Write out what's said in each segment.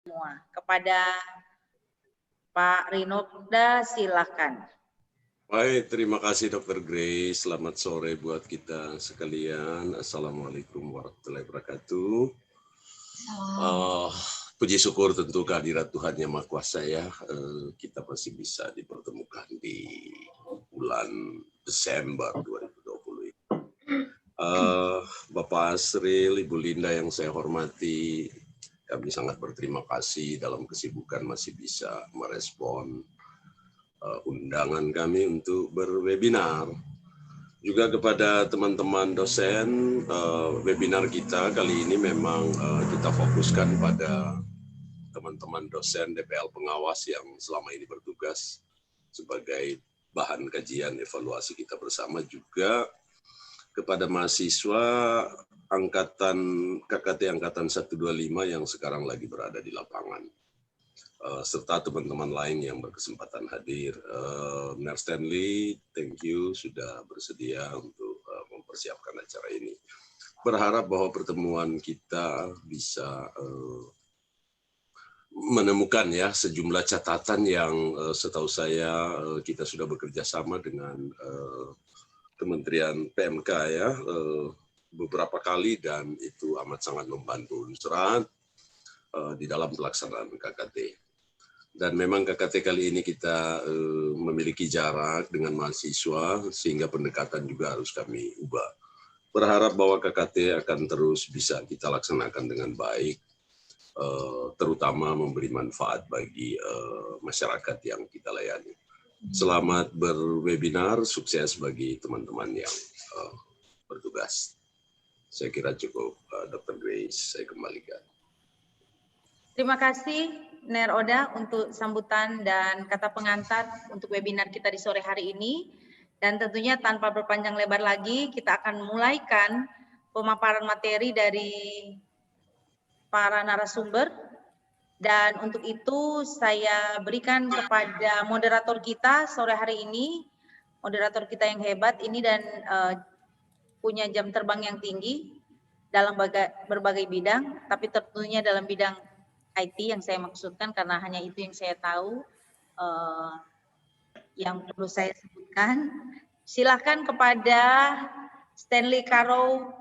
semua. Kepada Pak Rinokda, silakan. Baik, terima kasih Dr. Grace. Selamat sore buat kita sekalian. Assalamualaikum warahmatullahi wabarakatuh. Puji syukur tentu kehadirat Tuhan Yang Maha Kuasa ya. Kita masih bisa dipertemukan di bulan Desember 2020 ini. Bapak Asril, Ibu Linda yang saya hormati, kami sangat berterima kasih dalam kesibukan masih bisa merespon undangan kami untuk berwebinar. Juga kepada teman-teman dosen, webinar kita kali ini memang kita fokuskan pada teman-teman dosen DPL pengawas yang selama ini bertugas sebagai bahan kajian evaluasi kita bersama, juga kepada mahasiswa angkatan KKT Angkatan 125 yang sekarang lagi berada di lapangan. Serta teman-teman lain yang berkesempatan hadir. Ner Stanley, thank you sudah bersedia untuk mempersiapkan acara ini. Berharap bahwa pertemuan kita bisa menemukan ya sejumlah catatan yang setahu saya kita sudah bekerja sama dengan Kementerian PMK ya beberapa kali, dan itu amat sangat membantu Unsrat di dalam pelaksanaan KKT. Dan memang KKT kali ini kita memiliki jarak dengan mahasiswa sehingga pendekatan juga harus kami ubah. Berharap bahwa KKT akan terus bisa kita laksanakan dengan baik, terutama memberi manfaat bagi masyarakat yang kita layani. Selamat berwebinar, sukses bagi teman-teman yang bertugas. Saya kira cukup, Dr. Grace, saya kembalikan. Terima kasih Ner Oda untuk sambutan dan kata pengantar untuk webinar kita di sore hari ini. Dan tentunya tanpa berpanjang lebar lagi, kita akan mulaikan pemaparan materi dari para narasumber. Dan untuk itu saya berikan kepada moderator kita sore hari ini, moderator kita yang hebat ini dan punya jam terbang yang tinggi dalam berbagai bidang, tapi tentunya dalam bidang IT yang saya maksudkan karena hanya itu yang saya tahu yang perlu saya sebutkan. Silakan kepada Stanley Karo,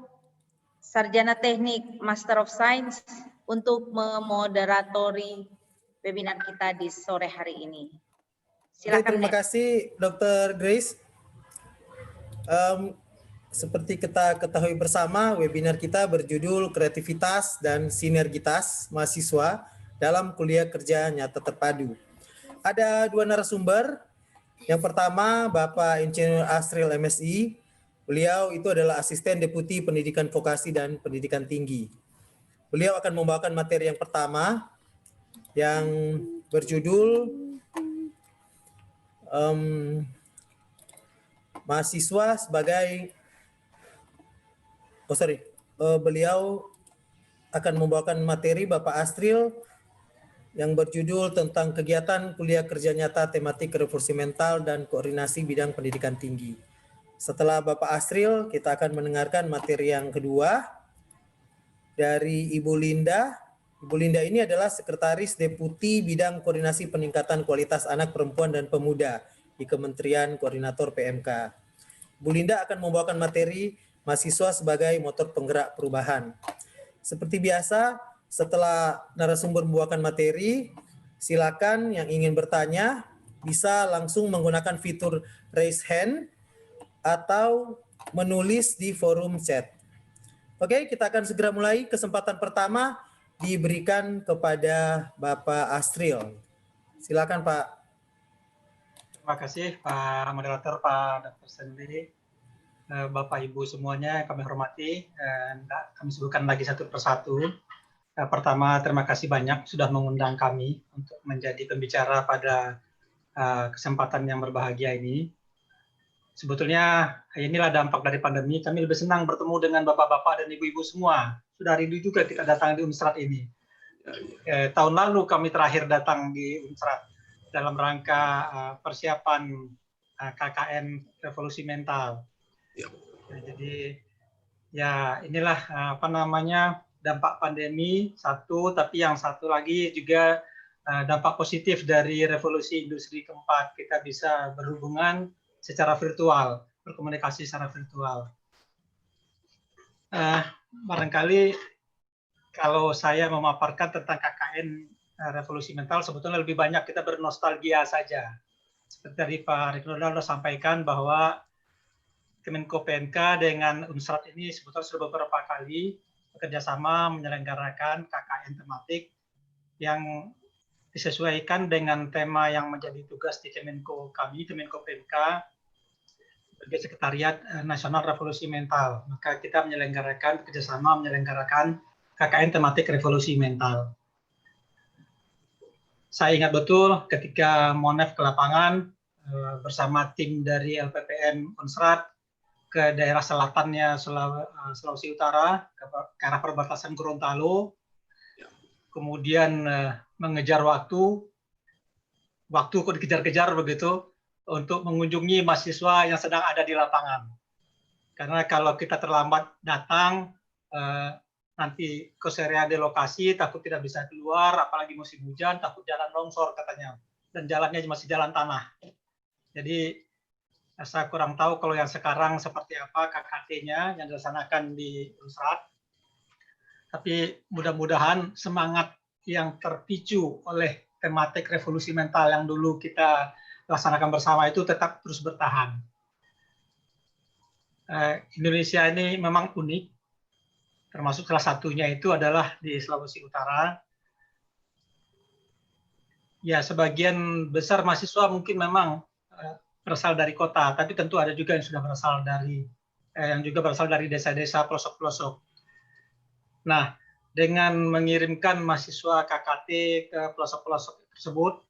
Sarjana Teknik Master of Science, untuk memoderatori webinar kita di sore hari ini. Silakan. Terima kasih Dr. Grace. Seperti kita ketahui bersama, webinar kita berjudul Kreativitas dan Sinergitas Mahasiswa dalam Kuliah Kerja Nyata Terpadu. Ada dua narasumber. Yang pertama, Bapak Insinyur Asril MSI. Beliau itu adalah Asisten Deputi Pendidikan Vokasi dan Pendidikan Tinggi. Beliau akan membawakan materi yang pertama yang berjudul mahasiswa sebagai beliau akan membawakan materi Bapak Asril yang berjudul tentang kegiatan kuliah kerja nyata tematik revolusi mental dan koordinasi bidang pendidikan tinggi. Setelah Bapak Asril, kita akan mendengarkan materi yang kedua dari Ibu Linda. Ibu Linda ini adalah Sekretaris Deputi Bidang Koordinasi Peningkatan Kualitas Anak, Perempuan, dan Pemuda di Kementerian Koordinator PMK. Bu Linda akan membawakan materi mahasiswa sebagai motor penggerak perubahan. Seperti biasa, setelah narasumber membawakan materi, silakan yang ingin bertanya bisa langsung menggunakan fitur raise hand atau menulis di forum chat. Oke, kita akan segera mulai. Kesempatan pertama diberikan kepada Bapak Asril. Silakan Pak. Terima kasih Pak Moderator, Pak Dr. Stanley. Bapak Ibu semuanya kami hormati, dan kami sebutkan lagi satu persatu. Pertama, terima kasih banyak sudah mengundang kami untuk menjadi pembicara pada kesempatan yang berbahagia ini. Sebetulnya inilah dampak dari pandemi, kami lebih senang bertemu dengan bapak-bapak dan ibu-ibu semua. Sudah rindu juga kita datang di Unsrat ini. Tahun lalu kami terakhir datang di Unsrat dalam rangka persiapan KKN Revolusi Mental. Jadi ya inilah dampak pandemi satu, tapi yang satu lagi juga dampak positif dari revolusi industri keempat. Kita bisa berhubungan secara virtual, berkomunikasi secara virtual. Barangkali kalau saya memaparkan tentang KKN revolusi mental, sebetulnya lebih banyak kita bernostalgia saja. Seperti tadi Pak Ridwan sudah sampaikan bahwa Kemenko PMK dengan Unsrat ini sebetulnya sudah beberapa kali bekerjasama menyelenggarakan KKN tematik yang disesuaikan dengan tema yang menjadi tugas di Kemenko kami, Kemenko PMK, sebagai Sekretariat Nasional Revolusi Mental. Maka kita bekerjasama menyelenggarakan KKN tematik revolusi mental. Saya ingat betul ketika Monef ke lapangan bersama tim dari LPPM Unsrat ke daerah selatannya Sulawesi Utara, ke arah perbatasan Gorontalo, kemudian mengejar waktu kok dikejar-kejar begitu, untuk mengunjungi mahasiswa yang sedang ada di lapangan. Karena kalau kita terlambat datang, nanti ke area delokasi, takut tidak bisa keluar, apalagi musim hujan, takut jalan longsor katanya. Dan jalannya masih jalan tanah. Jadi saya kurang tahu kalau yang sekarang seperti apa KKT-nya yang dilaksanakan di Unsrat. Tapi mudah-mudahan semangat yang terpicu oleh tematik revolusi mental yang dulu kita laksanakan bersama itu tetap terus bertahan. Indonesia ini memang unik, termasuk salah satunya itu adalah di Sulawesi Utara. Ya, sebagian besar mahasiswa mungkin memang berasal dari kota, tapi tentu ada juga yang sudah berasal dari desa-desa pelosok-pelosok. Nah, dengan mengirimkan mahasiswa KKT ke pelosok-pelosok tersebut,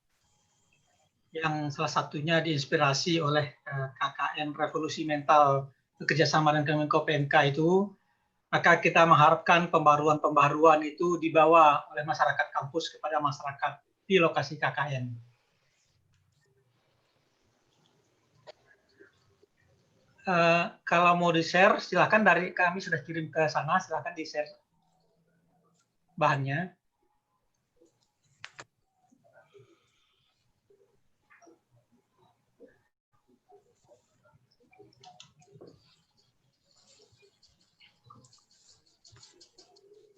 yang salah satunya diinspirasi oleh KKN Revolusi Mental bekerjasama dengan Kemenko PMK itu, maka kita mengharapkan pembaruan-pembaruan itu dibawa oleh masyarakat kampus kepada masyarakat di lokasi KKN. Kalau mau di-share, silakan, dari kami sudah kirim ke sana, silakan di-share bahannya.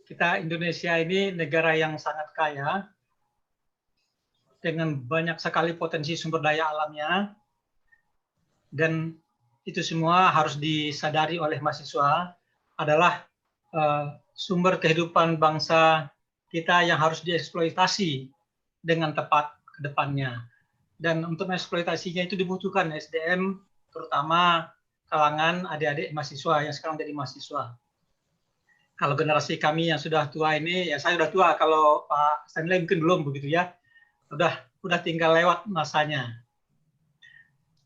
Kita Indonesia ini negara yang sangat kaya, dengan banyak sekali potensi sumber daya alamnya, dan itu semua harus disadari oleh mahasiswa adalah sumber kehidupan bangsa kita yang harus dieksploitasi dengan tepat ke depannya. Dan untuk mengeksploitasinya itu dibutuhkan SDM, terutama kalangan adik-adik mahasiswa yang sekarang jadi mahasiswa. Kalau generasi kami yang sudah tua ini, ya saya sudah tua, kalau Pak Stanley mungkin belum begitu ya, udah tinggal lewat masanya.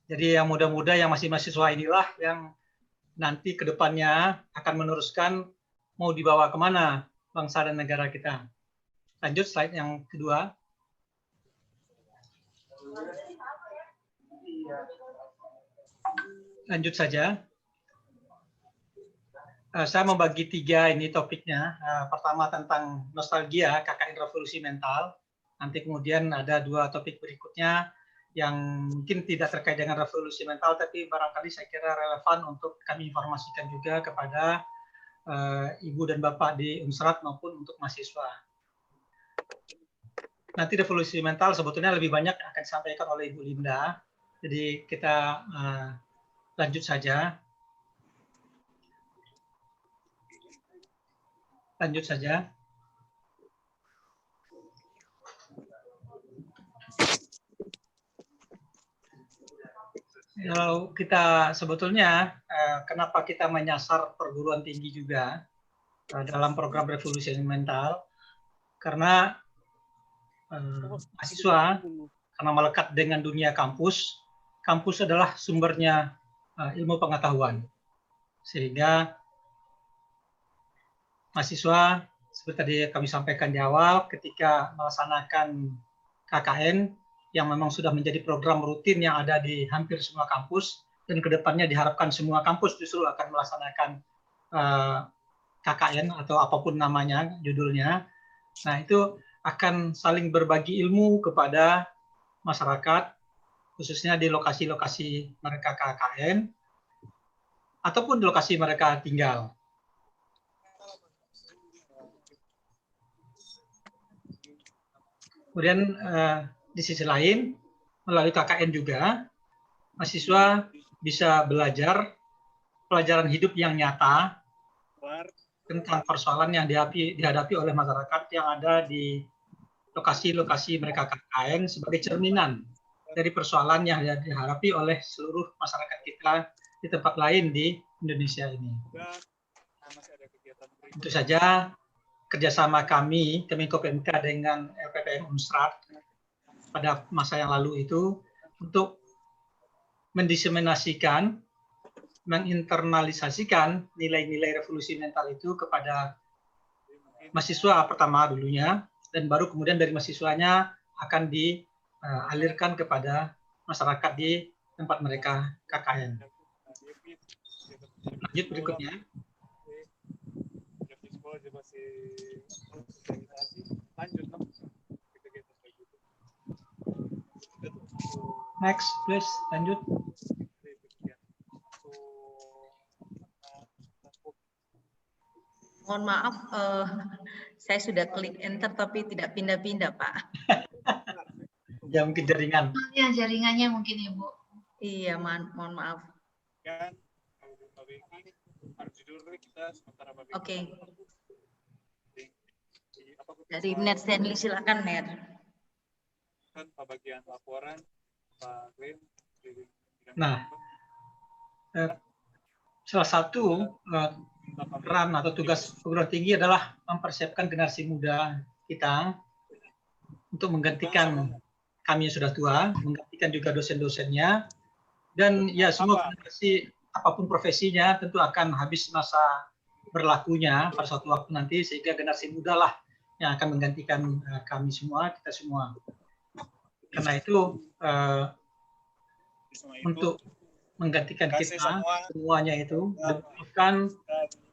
Jadi yang muda-muda yang masih mahasiswa inilah yang nanti ke depannya akan meneruskan mau dibawa kemana bangsa dan negara kita. Lanjut slide yang kedua. Lanjut saja. Saya membagi 3 ini topiknya. Pertama tentang nostalgia, KKN Revolusi Mental. Nanti kemudian ada 2 topik berikutnya yang mungkin tidak terkait dengan revolusi mental, tapi barangkali saya kira relevan untuk kami informasikan juga kepada Ibu dan Bapak di Unsrat maupun untuk mahasiswa. Nanti revolusi mental sebetulnya lebih banyak akan disampaikan oleh Ibu Linda, jadi kita lanjut saja. Lanjut saja. Kalau kita sebetulnya kenapa kita menyasar perguruan tinggi juga dalam program revolusi mental, karena mahasiswa karena melekat dengan dunia kampus, kampus adalah sumbernya ilmu pengetahuan, sehingga mahasiswa seperti tadi kami sampaikan di awal, ketika melaksanakan KKN yang memang sudah menjadi program rutin yang ada di hampir semua kampus, dan kedepannya diharapkan semua kampus justru akan melaksanakan KKN atau apapun namanya, judulnya. Nah, itu akan saling berbagi ilmu kepada masyarakat, khususnya di lokasi-lokasi mereka KKN, ataupun di lokasi mereka tinggal. Kemudian di sisi lain, melalui KKN juga, mahasiswa bisa belajar pelajaran hidup yang nyata tentang persoalan yang dihadapi oleh masyarakat yang ada di lokasi-lokasi mereka KKN sebagai cerminan dari persoalan yang dihadapi oleh seluruh masyarakat kita di tempat lain di Indonesia ini. Tentu saja kerjasama kami, Kemenko PMK dengan LPPM Unsrat pada masa yang lalu itu untuk mendiseminasikan, menginternalisasikan nilai-nilai revolusi mental itu kepada mahasiswa pertama dulunya, dan baru kemudian dari mahasiswanya akan dialirkan kepada masyarakat di tempat mereka KKN. Lanjut berikutnya. Next, please, lanjut. Mohon maaf, saya sudah klik enter tapi tidak pindah-pindah, Pak. Ya, mungkin jaringan. Ya, jaringannya mungkin, Ibu. Iya, mohon maaf. Oke. Dari Net Stanley, silakan Net. Bagian laporan, Pak Glenn. Nah, salah satu peran atau tugas perguruan tinggi adalah mempersiapkan generasi muda kita untuk menggantikan kami yang sudah tua, menggantikan juga dosen-dosennya, dan ya semua generasi apapun profesinya tentu akan habis masa berlakunya pada suatu waktu nanti, sehingga generasi muda lah yang akan menggantikan kami semua, kita semua. Karena itu untuk menggantikan kita semuanya itu dibutuhkan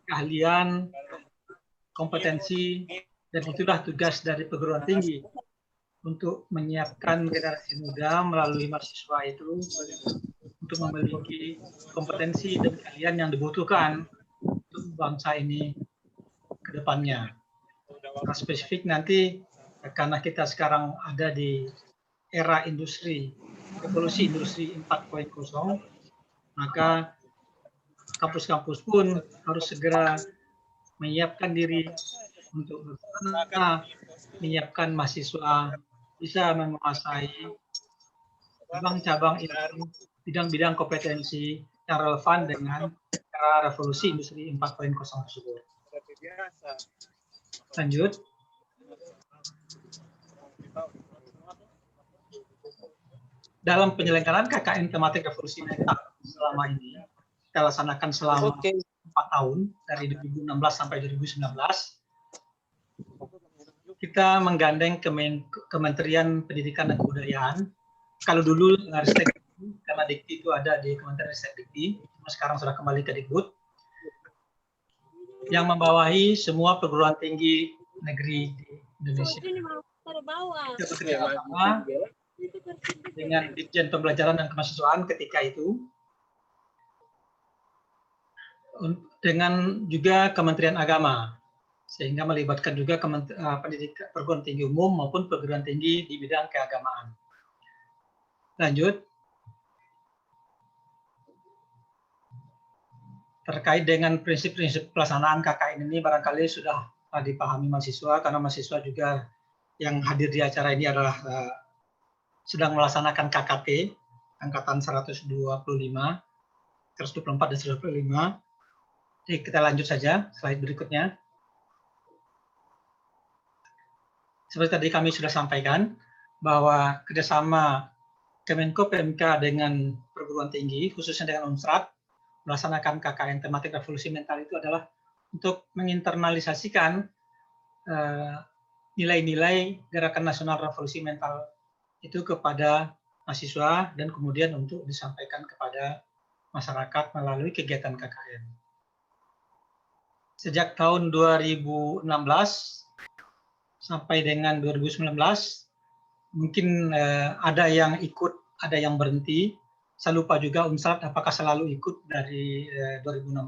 keahlian, kompetensi, dan itulah tugas dari perguruan tinggi untuk menyiapkan generasi muda melalui mahasiswa itu untuk memiliki kompetensi dan keahlian yang dibutuhkan untuk bangsa ini ke depannya. Nah, spesifik nanti karena kita sekarang ada di era revolusi industri 4.0, maka kampus-kampus pun harus segera menyiapkan diri untuk menyiapkan mahasiswa bisa menguasai cabang-cabang ilmu, bidang-bidang kompetensi yang relevan dengan era revolusi industri 4.0 tersebut. Lanjut. Dalam penyelenggaraan KKN tematik revolusi mental selama ini, kita laksanakan selama 4 tahun, dari 2016 sampai 2019, kita menggandeng Kementerian Pendidikan dan Kebudayaan. Kalau dulu Ristekdikti, karena Dikti itu ada di Kementerian Ristekdikti, sekarang sudah kembali ke Dikbud, yang membawahi semua perguruan tinggi negeri di Indonesia. Kita bekerja sama dengan Ditjen Pembelajaran dan Kemahasiswaan ketika itu, dengan juga Kementerian Agama, sehingga melibatkan juga pendidikan perguruan tinggi umum maupun perguruan tinggi di bidang keagamaan. Lanjut. Terkait dengan prinsip-prinsip pelaksanaan KKN ini barangkali sudah dipahami mahasiswa, karena mahasiswa juga yang hadir di acara ini adalah sedang melaksanakan KKP angkatan 124 dan 125. Jadi kita lanjut saja slide berikutnya. Seperti tadi kami sudah sampaikan bahwa kerjasama Kemenko PMK dengan perguruan tinggi, khususnya dengan Unsrat, melaksanakan KKN tematik revolusi mental itu adalah untuk menginternalisasikan nilai-nilai Gerakan Nasional Revolusi Mental itu kepada mahasiswa dan kemudian untuk disampaikan kepada masyarakat melalui kegiatan KKN. sejak tahun 2016 sampai dengan 2019, mungkin ada yang ikut, ada yang berhenti. Saya lupa juga Unsrat apakah selalu ikut dari 2016,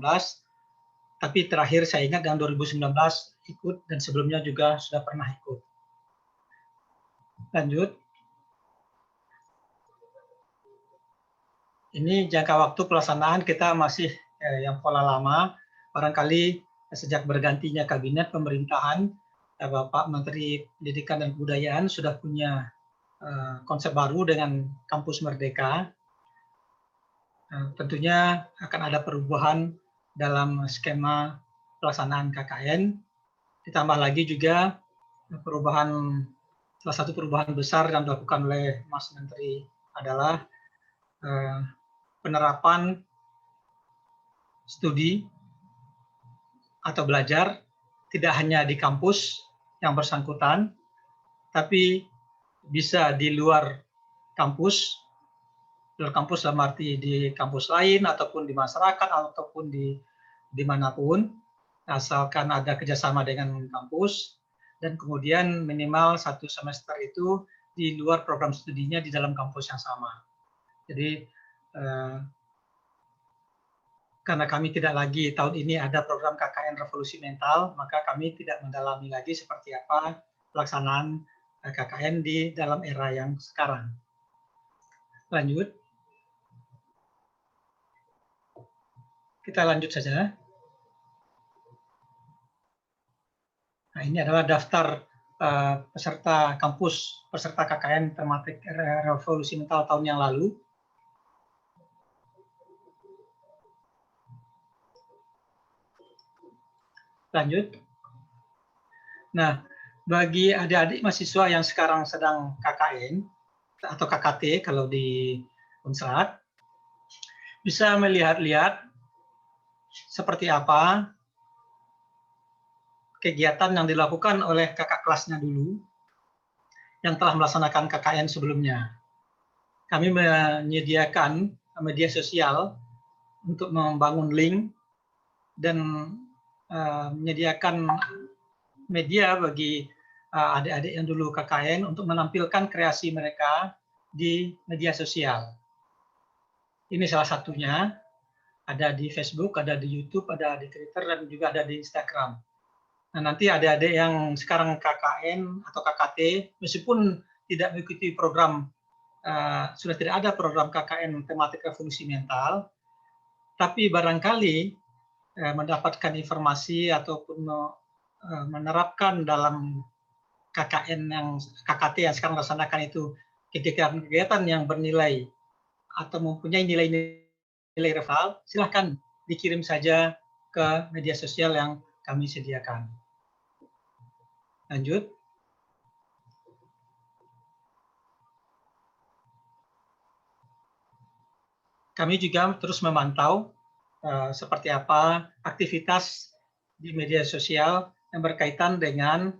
tapi terakhir saya ingat dan 2019 ikut, dan sebelumnya juga sudah pernah ikut. Lanjut. Ini jangka waktu pelaksanaan kita masih yang pola lama. Barangkali sejak bergantinya kabinet pemerintahan, Bapak Menteri Pendidikan dan Kebudayaan sudah punya konsep baru dengan Kampus Merdeka. Tentunya akan ada perubahan dalam skema pelaksanaan KKN. Ditambah lagi juga salah satu perubahan besar yang dilakukan oleh Mas Menteri adalah penerapan studi atau belajar tidak hanya di kampus yang bersangkutan, tapi bisa di luar kampus. Luar kampus dalam arti di kampus lain ataupun di masyarakat ataupun dimanapun, asalkan ada kerjasama dengan kampus, dan kemudian minimal 1 semester itu di luar program studinya di dalam kampus yang sama. Jadi karena kami tidak lagi tahun ini ada program KKN Revolusi Mental, maka kami tidak mendalami lagi seperti apa pelaksanaan KKN di dalam era yang sekarang. Lanjut. Kita lanjut saja. Nah, ini adalah daftar peserta kampus, peserta KKN tematik Revolusi Mental tahun yang lalu. Lanjut. Nah, bagi adik-adik mahasiswa yang sekarang sedang KKN atau KKT kalau di Unsrat, bisa melihat-lihat seperti apa kegiatan yang dilakukan oleh kakak kelasnya dulu yang telah melaksanakan KKN sebelumnya. Kami menyediakan media sosial untuk membangun link dan menyediakan media bagi adik-adik yang dulu KKN untuk menampilkan kreasi mereka di media sosial. Ini salah satunya. Ada di Facebook, ada di YouTube, ada di Twitter, dan juga ada di Instagram. Nah, nanti adik-adik yang sekarang KKN atau KKT, meskipun tidak mengikuti program, sudah tidak ada program KKN tematik revolusi mental, tapi barangkali mendapatkan informasi ataupun menerapkan dalam KKN yang KKT yang sekarang melaksanakan itu kegiatan-kegiatan yang bernilai atau mempunyai nilai-nilai referensial, silahkan dikirim saja ke media sosial yang kami sediakan. Lanjut. Kami juga terus memantau seperti apa aktivitas di media sosial yang berkaitan dengan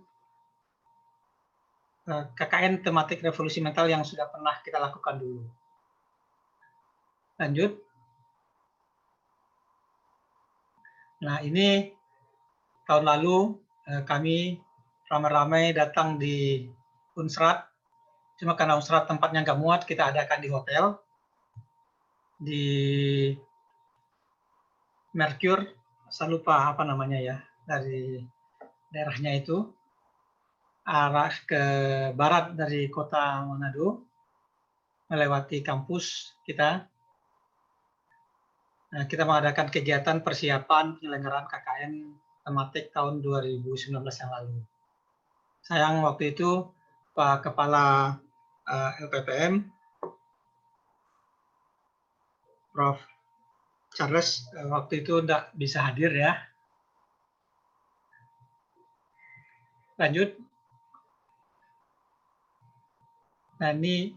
KKN tematik revolusi mental yang sudah pernah kita lakukan dulu. Lanjut. Nah, ini tahun lalu kami ramai-ramai datang di Unsrat. Cuma karena Unsrat tempatnya nggak muat, kita adakan di hotel. Di Mercure, saya lupa apa namanya ya, dari daerahnya itu. Arah ke barat dari kota Manado, melewati kampus kita. Nah, kita mengadakan kegiatan persiapan penyelenggaraan KKN tematik tahun 2019 yang lalu. Sayang waktu itu Pak Kepala LPPM, Prof. Charles, waktu itu tidak bisa hadir ya. Lanjut. Nah, ini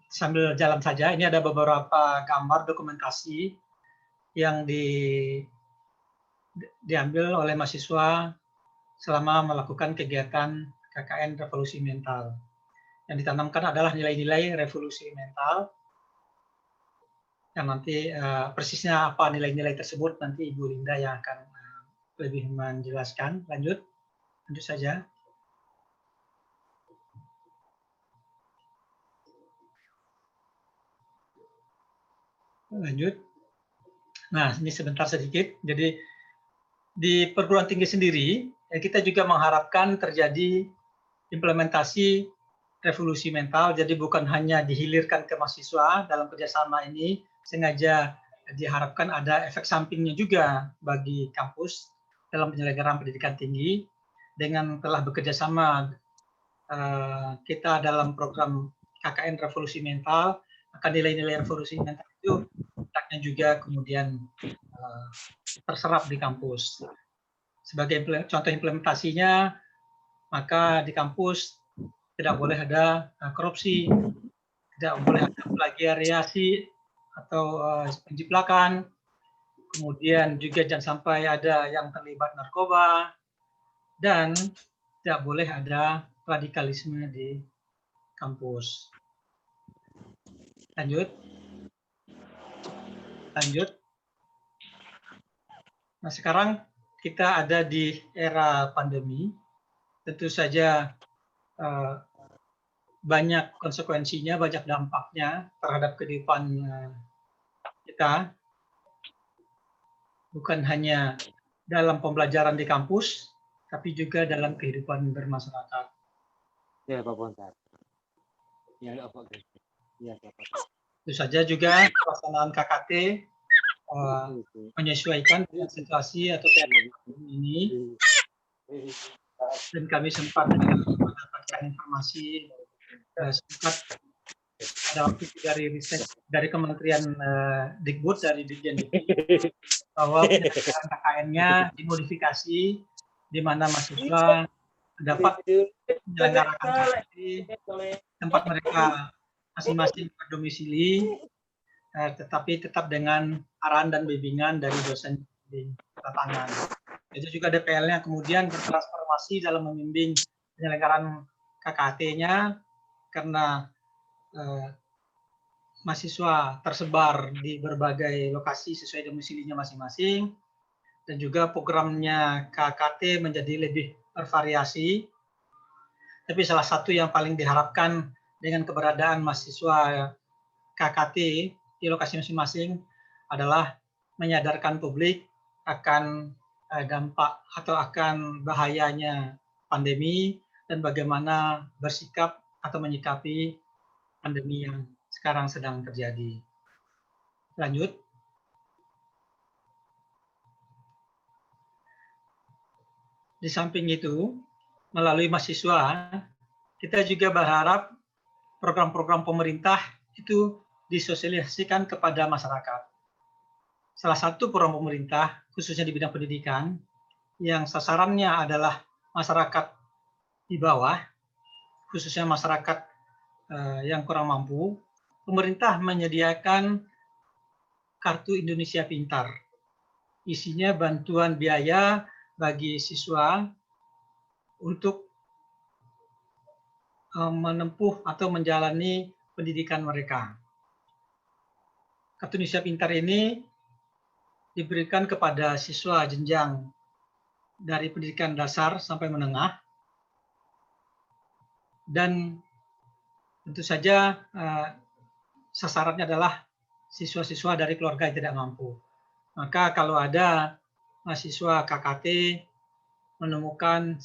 sambil jalan saja, ini ada beberapa gambar dokumentasi yang diambil oleh mahasiswa selama melakukan kegiatan KKN Revolusi Mental. Yang ditanamkan adalah nilai-nilai revolusi mental, yang nanti persisnya apa nilai-nilai tersebut nanti Ibu Linda yang akan lebih menjelaskan. Lanjut saja. Lanjut. Nah, ini sebentar sedikit. Jadi di perguruan tinggi sendiri, kita juga mengharapkan terjadi implementasi revolusi mental. Jadi bukan hanya dihilirkan ke mahasiswa dalam kerjasama ini, sengaja diharapkan ada efek sampingnya juga bagi kampus dalam penyelenggaraan pendidikan tinggi. Dengan telah bekerja sama kita dalam program KKN Revolusi Mental, akan nilai-nilai revolusi mental itu hendaknya juga kemudian terserap di kampus. Sebagai contoh implementasinya, maka di kampus tidak boleh ada korupsi, tidak boleh ada plagiariasi atau penjiplakan, kemudian juga jangan sampai ada yang terlibat narkoba, dan tidak boleh ada radikalisme di kampus. Lanjut. Nah, sekarang kita ada di era pandemi. Tentu saja banyak konsekuensinya, banyak dampaknya terhadap kehidupan kita. Bukan hanya dalam pembelajaran di kampus, tapi juga dalam kehidupan bermasyarakat. Ya, Pak Bontar. Ya, Pak. Ya, Pak. Tentu saja juga pelaksanaan KKT menyesuaikan dengan situasi atau ini, dan kami sempat mendapatkan informasi sempat ada waktu dari riset dari Kementerian Dikbud, dari Dirjen Dikbud, bahwa penyelenggaraan KKN-nya dimodifikasi di mana mahasiswa dapat menyelenggarakan KKN tempat mereka masing-masing berdomisili, tetapi tetap dengan arahan dan bimbingan dari dosen di lapangan. Itu juga DPL-nya kemudian bertransformasi dalam membimbing penyelenggaraan KKT-nya karena mahasiswa tersebar di berbagai lokasi sesuai domisilinya masing-masing, dan juga programnya KKT menjadi lebih bervariasi. Tapi salah satu yang paling diharapkan dengan keberadaan mahasiswa KKT di lokasi masing-masing adalah menyadarkan publik akan dampak atau akan bahayanya pandemi dan bagaimana bersikap atau menyikapi pandemi yang sekarang sedang terjadi. Lanjut. Di samping itu, melalui mahasiswa, kita juga berharap program-program pemerintah itu disosialisasikan kepada masyarakat. Salah satu program pemerintah, khususnya di bidang pendidikan, yang sasarannya adalah masyarakat di bawah, khususnya masyarakat yang kurang mampu, pemerintah menyediakan Kartu Indonesia Pintar. Isinya bantuan biaya bagi siswa untuk menempuh atau menjalani pendidikan mereka. Kartu Indonesia Pintar ini diberikan kepada siswa jenjang dari pendidikan dasar sampai menengah, dan tentu saja sasarannya adalah siswa-siswa dari keluarga yang tidak mampu. Maka kalau ada mahasiswa KKT menemukan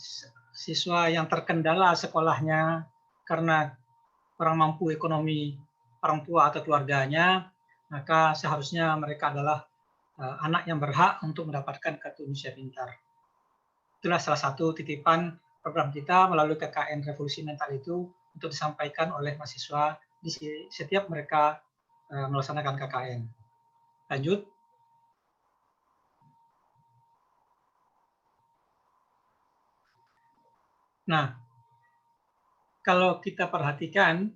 siswa yang terkendala sekolahnya karena kurang mampu ekonomi orang tua atau keluarganya, maka seharusnya mereka adalah anak yang berhak untuk mendapatkan Kartu Indonesia Pintar. Itulah salah satu titipan program kita melalui KKN Revolusi Mental itu untuk disampaikan oleh mahasiswa di setiap mereka melaksanakan KKN. Lanjut. Nah, kalau kita perhatikan,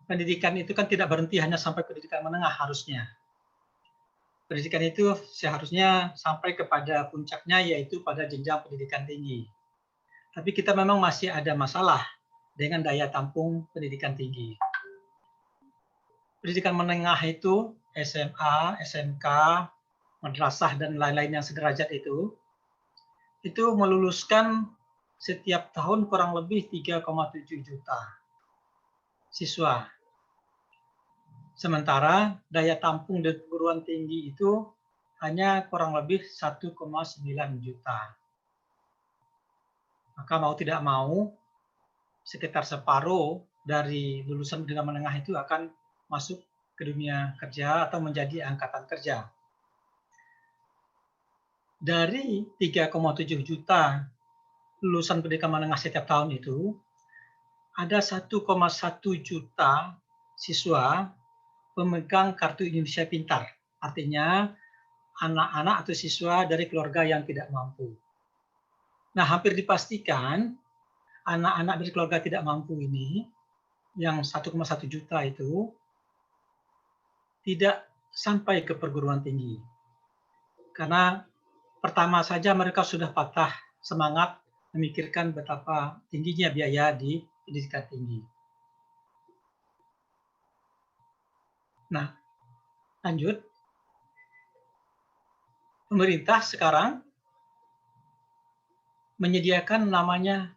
pendidikan itu kan tidak berhenti hanya sampai pendidikan menengah harusnya. Pendidikan itu seharusnya sampai kepada puncaknya, yaitu pada jenjang pendidikan tinggi. Tapi kita memang masih ada masalah dengan daya tampung pendidikan tinggi. Pendidikan menengah itu SMA, SMK, madrasah dan lain-lain yang sederajat itu meluluskan setiap tahun kurang lebih 3,7 juta siswa. Sementara daya tampung di perguruan tinggi itu hanya kurang lebih 1,9 juta. Maka mau tidak mau, sekitar separuh dari lulusan pendidikan menengah itu akan masuk ke dunia kerja atau menjadi angkatan kerja. Dari 3,7 juta lulusan pendidikan menengah setiap tahun itu, ada 1,1 juta siswa pemegang kartu Indonesia Pintar. Artinya anak-anak atau siswa dari keluarga yang tidak mampu. Nah, hampir dipastikan anak-anak dari keluarga tidak mampu ini, yang 1,1 juta itu, tidak sampai ke perguruan tinggi. Karena pertama saja mereka sudah patah semangat memikirkan betapa tingginya biaya di pendidikan tinggi. Nah, lanjut. Pemerintah sekarang menyediakan namanya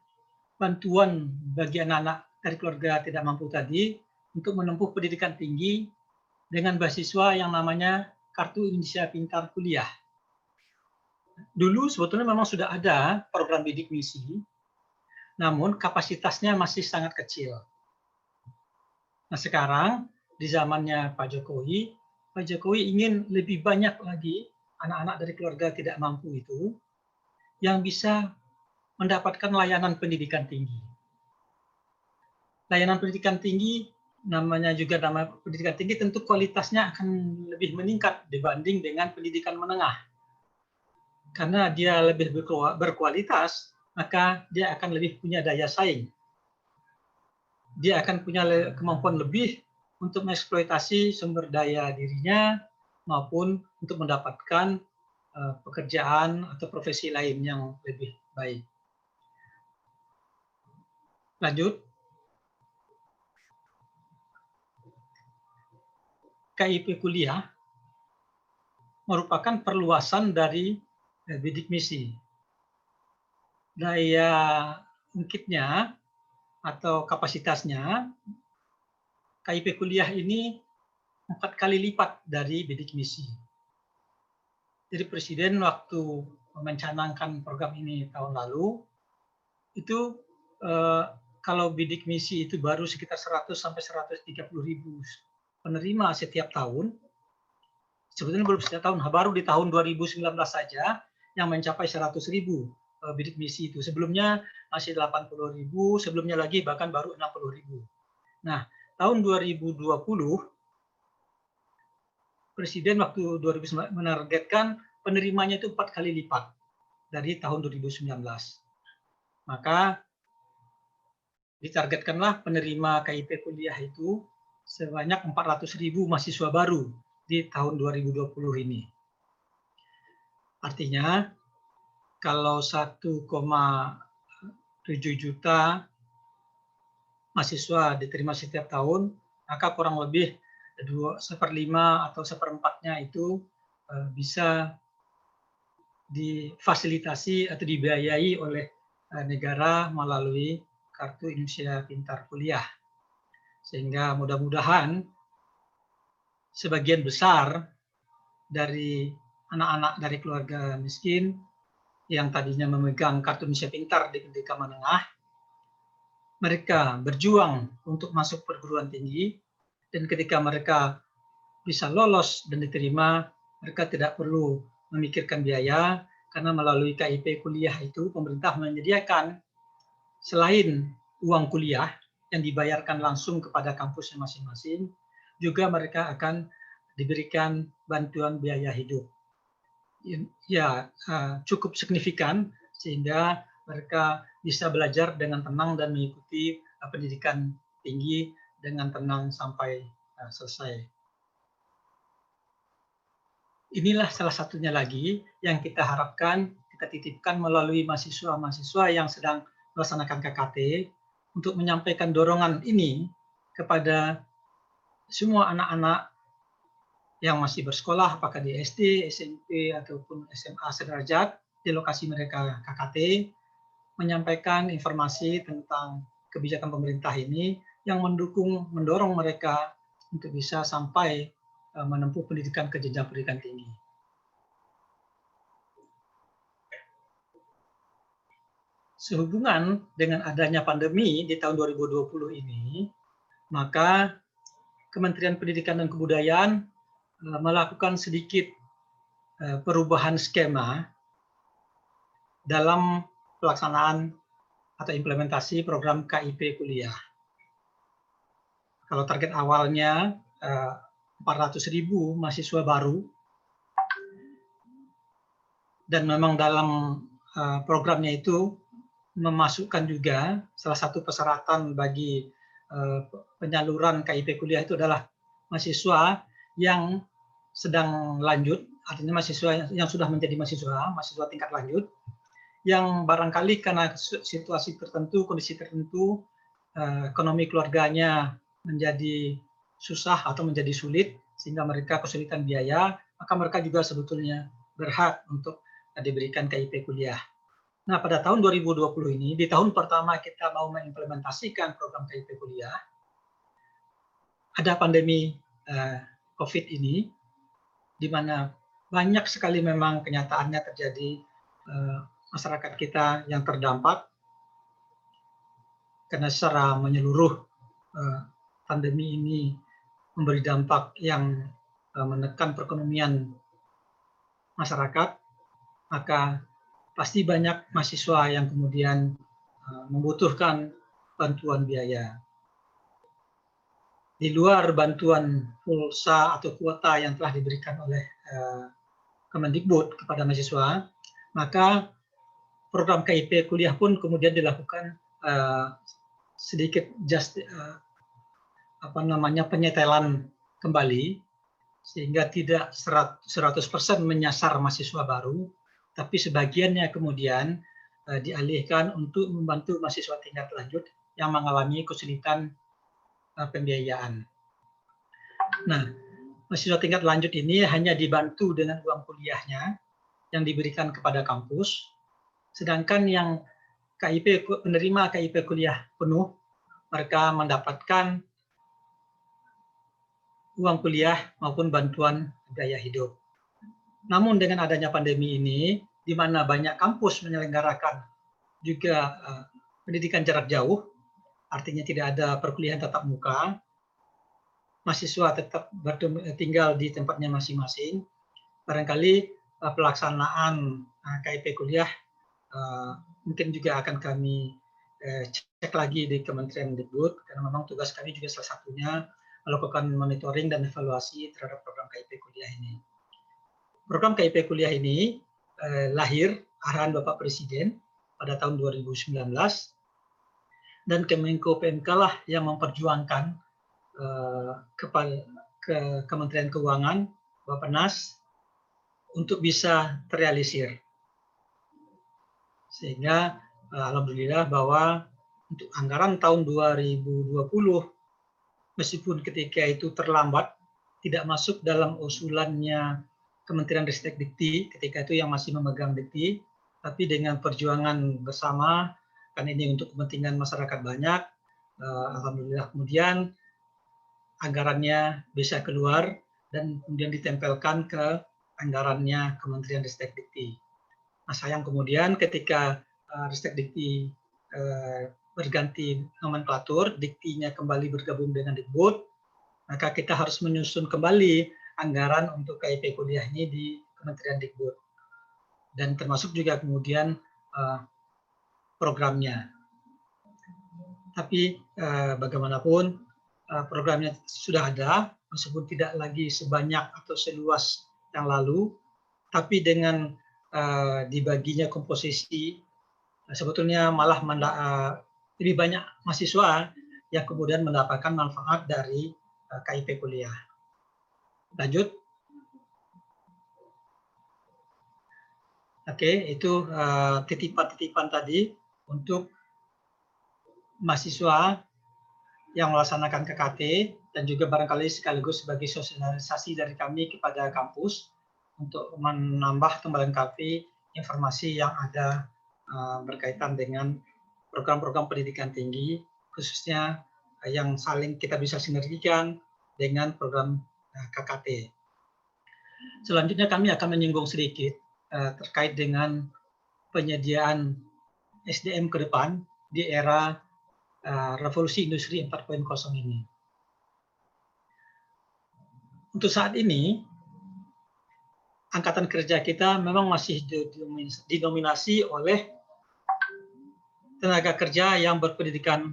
bantuan bagi anak-anak dari keluarga tidak mampu tadi untuk menempuh pendidikan tinggi dengan beasiswa yang namanya Kartu Indonesia Pintar Kuliah. Dulu sebetulnya memang sudah ada program bidik misi, namun kapasitasnya masih sangat kecil. Nah, sekarang di zamannya Pak Jokowi ingin lebih banyak lagi anak-anak dari keluarga tidak mampu itu yang bisa mendapatkan layanan pendidikan tinggi. Layanan pendidikan tinggi, namanya juga nama pendidikan tinggi, tentu kualitasnya akan lebih meningkat dibanding dengan pendidikan menengah. Karena dia lebih berkualitas, maka dia akan lebih punya daya saing. Dia akan punya kemampuan lebih untuk mengeksploitasi sumber daya dirinya maupun untuk mendapatkan pekerjaan atau profesi lain yang lebih baik. Lanjut. KIP kuliah merupakan perluasan dari bidik misi. Daya ungkitnya atau kapasitasnya, KIP kuliah ini 4 kali lipat dari bidik misi. Jadi Presiden waktu mencanangkan program ini tahun lalu, itu kalau bidik misi itu baru sekitar 100 sampai 130 ribu penerima setiap tahun. Sebetulnya belum setiap tahun, baru di tahun 2019 saja yang mencapai 100 ribu bidik misi itu. Sebelumnya masih 80 ribu, sebelumnya lagi bahkan baru 60 ribu. Nah, tahun 2020, Presiden waktu 2019 menargetkan penerimanya itu 4 kali lipat dari tahun 2019. Maka ditargetkanlah penerima KIP kuliah itu sebanyak 400 ribu mahasiswa baru di tahun 2020 ini. Artinya, kalau 1,7 juta mahasiswa diterima setiap tahun, maka kurang lebih 1/5 atau 1/4-nya itu bisa difasilitasi atau dibiayai oleh negara melalui Kartu Indonesia Pintar Kuliah. Sehingga mudah-mudahan sebagian besar dari anak-anak dari keluarga miskin yang tadinya memegang Kartu Indonesia Pintar di pendidikan menengah, mereka berjuang untuk masuk perguruan tinggi, dan ketika mereka bisa lolos dan diterima, mereka tidak perlu memikirkan biaya, karena melalui KIP kuliah itu pemerintah menyediakan selain uang kuliah yang dibayarkan langsung kepada kampusnya masing-masing, juga mereka akan diberikan bantuan biaya hidup. Ya, cukup signifikan sehingga mereka bisa belajar dengan tenang dan mengikuti pendidikan tinggi dengan tenang sampai selesai. Inilah salah satunya lagi yang kita harapkan, kita titipkan melalui mahasiswa-mahasiswa yang sedang melaksanakan KKT untuk menyampaikan dorongan ini kepada semua anak-anak yang masih bersekolah, apakah di SD, SMP, ataupun SMA sederajat di lokasi mereka KKT, menyampaikan informasi tentang kebijakan pemerintah ini yang mendorong mereka untuk bisa sampai menempuh pendidikan ke jenjang pendidikan tinggi. Sehubungan dengan adanya pandemi di tahun 2020 ini, maka Kementerian Pendidikan dan Kebudayaan melakukan sedikit perubahan skema dalam pelaksanaan atau implementasi program KIP kuliah. Kalau target awalnya 400.000 mahasiswa baru, dan memang dalam programnya itu memasukkan juga salah satu persyaratan bagi penyaluran KIP kuliah itu adalah mahasiswa yang sedang lanjut, artinya mahasiswa yang sudah menjadi mahasiswa tingkat lanjut, yang barangkali karena situasi tertentu, kondisi tertentu, ekonomi keluarganya menjadi susah atau menjadi sulit, sehingga mereka kesulitan biaya, maka mereka juga sebetulnya berhak untuk diberikan KIP kuliah. Nah, pada tahun 2020 ini, di tahun pertama kita mau mengimplementasikan program KIP kuliah, ada pandemi COVID ini, di mana banyak sekali memang kenyataannya terjadi masyarakat kita yang terdampak karena secara menyeluruh pandemi ini memberi dampak yang menekan perekonomian masyarakat, maka pasti banyak mahasiswa yang kemudian membutuhkan bantuan biaya. Di luar bantuan pulsa atau kuota yang telah diberikan oleh Kemendikbud kepada mahasiswa, maka program KIP kuliah pun kemudian dilakukan sedikit penyetelan kembali, sehingga tidak 100% menyasar mahasiswa baru, tapi sebagiannya kemudian dialihkan untuk membantu mahasiswa tingkat lanjut yang mengalami kesulitan pembiayaan. Nah, mahasiswa tingkat lanjut ini hanya dibantu dengan uang kuliahnya yang diberikan kepada kampus, sedangkan yang penerima KIP kuliah penuh, mereka mendapatkan uang kuliah maupun bantuan biaya hidup. Namun dengan adanya pandemi ini, di mana banyak kampus menyelenggarakan juga pendidikan jarak jauh, artinya tidak ada perkuliahan tatap muka, mahasiswa tetap tinggal di tempatnya masing-masing, barangkali pelaksanaan KIP kuliah mungkin juga akan kami cek lagi di Kementerian Dikbud, karena memang tugas kami juga salah satunya melakukan monitoring dan evaluasi terhadap program KIP kuliah ini. Program KIP kuliah ini lahir arahan Bapak Presiden pada tahun 2019, dan Kemenko PMK lah yang memperjuangkan ke Kementerian Keuangan, Bappenas, untuk bisa terrealisir. Sehingga alhamdulillah bahwa untuk anggaran tahun 2020, meskipun ketika itu terlambat, tidak masuk dalam usulannya Kementerian Ristek Dikti, ketika itu yang masih memegang Dikti, tapi dengan perjuangan bersama, kan ini untuk kepentingan masyarakat banyak, alhamdulillah kemudian anggarannya bisa keluar dan kemudian ditempelkan ke anggarannya Kementerian Ristek Dikti. Nah, sayang kemudian ketika Ristek Dikti berganti nomenklatur, Diktinya kembali bergabung dengan Dikbud, maka kita harus menyusun kembali anggaran untuk KIP kuliah ini di Kementerian Dikbud. Dan termasuk juga kemudian programnya. Tapi bagaimanapun programnya sudah ada, meskipun tidak lagi sebanyak atau seluas yang lalu, tapi dengan dibaginya komposisi, sebetulnya malah lebih banyak mahasiswa yang kemudian mendapatkan manfaat dari KIP kuliah. Lanjut. Oke, itu titipan-titipan tadi untuk mahasiswa yang melaksanakan KKT dan juga barangkali sekaligus sebagai sosialisasi dari kami kepada kampus untuk menambah atau melengkapi informasi yang ada berkaitan dengan program-program pendidikan tinggi, khususnya yang saling kita bisa sinergikan dengan program KKT. Selanjutnya kami akan menyinggung sedikit terkait dengan penyediaan SDM ke depan di era revolusi industri 4.0 ini. Untuk saat ini, angkatan kerja kita memang masih didominasi oleh tenaga kerja yang berpendidikan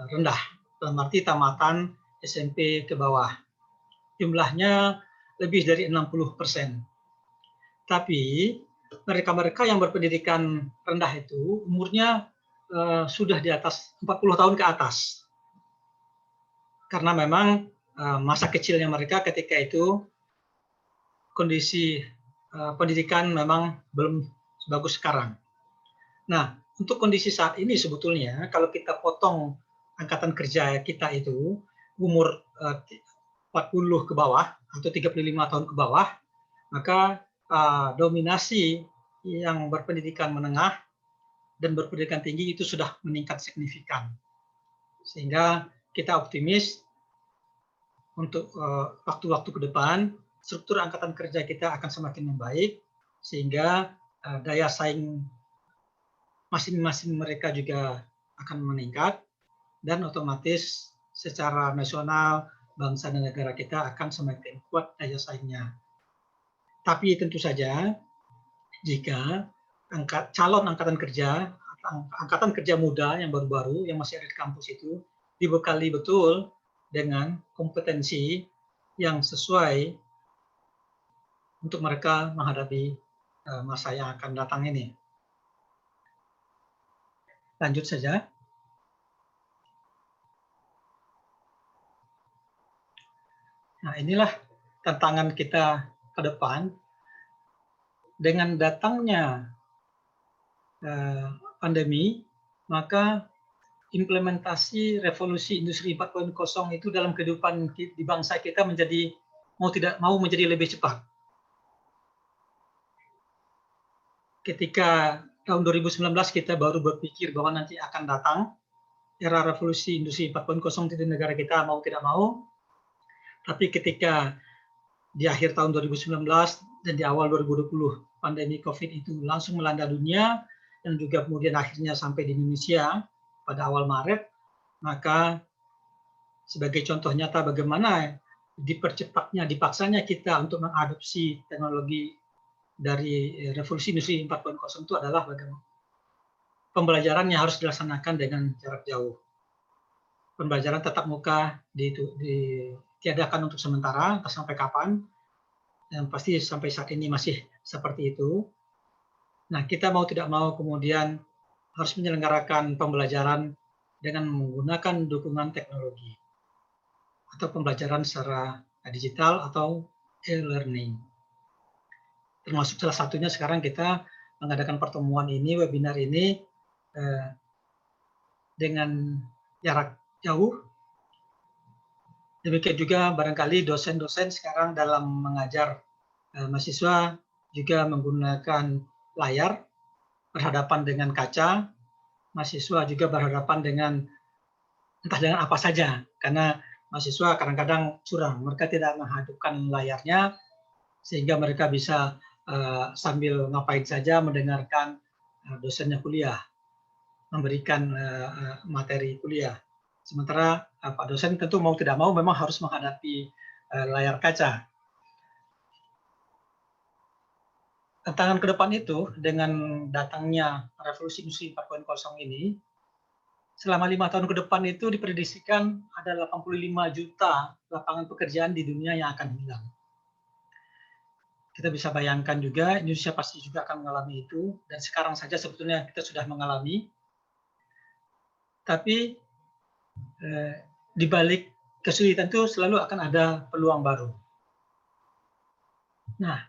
rendah, dalam arti tamatan SMP ke bawah. Jumlahnya lebih dari 60%. Tapi mereka-mereka yang berpendidikan rendah itu umurnya sudah di atas 40 tahun ke atas. Karena memang masa kecilnya mereka ketika itu kondisi pendidikan memang belum sebagus sekarang. Nah, untuk kondisi saat ini sebetulnya kalau kita potong angkatan kerja kita itu umur 40 ke bawah atau 35 tahun ke bawah, maka dominasi yang berpendidikan menengah dan berpendidikan tinggi itu sudah meningkat signifikan. Sehingga kita optimis untuk waktu-waktu ke depan struktur angkatan kerja kita akan semakin membaik sehingga daya saing masing-masing mereka juga akan meningkat dan otomatis secara nasional bangsa dan negara kita akan semakin kuat daya saingnya. Tapi tentu saja jika calon angkatan kerja muda yang baru-baru yang masih ada di kampus itu dibekali betul dengan kompetensi yang sesuai untuk mereka menghadapi masa yang akan datang ini. Lanjut saja. Nah, inilah tantangan kita ke depan. Dengan datangnya pandemi, maka implementasi revolusi industri 4.0 itu dalam kehidupan di bangsa kita menjadi mau menjadi lebih cepat. Ketika tahun 2019 kita baru berpikir bahwa nanti akan datang era revolusi industri 4.0 di negara kita mau tidak mau, tapi ketika di akhir tahun 2019 dan di awal 2020 pandemi COVID itu langsung melanda dunia dan juga kemudian akhirnya sampai di Indonesia pada awal Maret, maka sebagai contoh nyata bagaimana dipaksanya kita untuk mengadopsi teknologi dari revolusi industri 4.0 itu adalah bagaimana pembelajaran yang harus dilaksanakan dengan jarak jauh. Pembelajaran tatap muka ditiadakan untuk sementara, entah sampai kapan, yang pasti sampai saat ini masih seperti itu. Nah, kita mau tidak mau kemudian harus menyelenggarakan pembelajaran dengan menggunakan dukungan teknologi atau pembelajaran secara digital atau e-learning. Termasuk salah satunya sekarang kita mengadakan pertemuan ini, webinar ini dengan jarak jauh. Demikian juga barangkali dosen-dosen sekarang dalam mengajar mahasiswa juga menggunakan layar berhadapan dengan kaca. Mahasiswa juga berhadapan dengan entah dengan apa saja, karena mahasiswa kadang-kadang curang, mereka tidak menghadapkan layarnya sehingga mereka bisa sambil ngapain saja mendengarkan dosennya kuliah, memberikan materi kuliah. Sementara Pak dosen tentu mau tidak mau memang harus menghadapi layar kaca. Tantangan ke depan itu dengan datangnya revolusi industri 4.0 ini, selama 5 tahun ke depan itu diprediksikan ada 85 juta lapangan pekerjaan di dunia yang akan hilang. Kita bisa bayangkan juga Indonesia pasti juga akan mengalami itu, dan sekarang saja sebetulnya kita sudah mengalami. Tapi di balik kesulitan itu selalu akan ada peluang baru. Nah,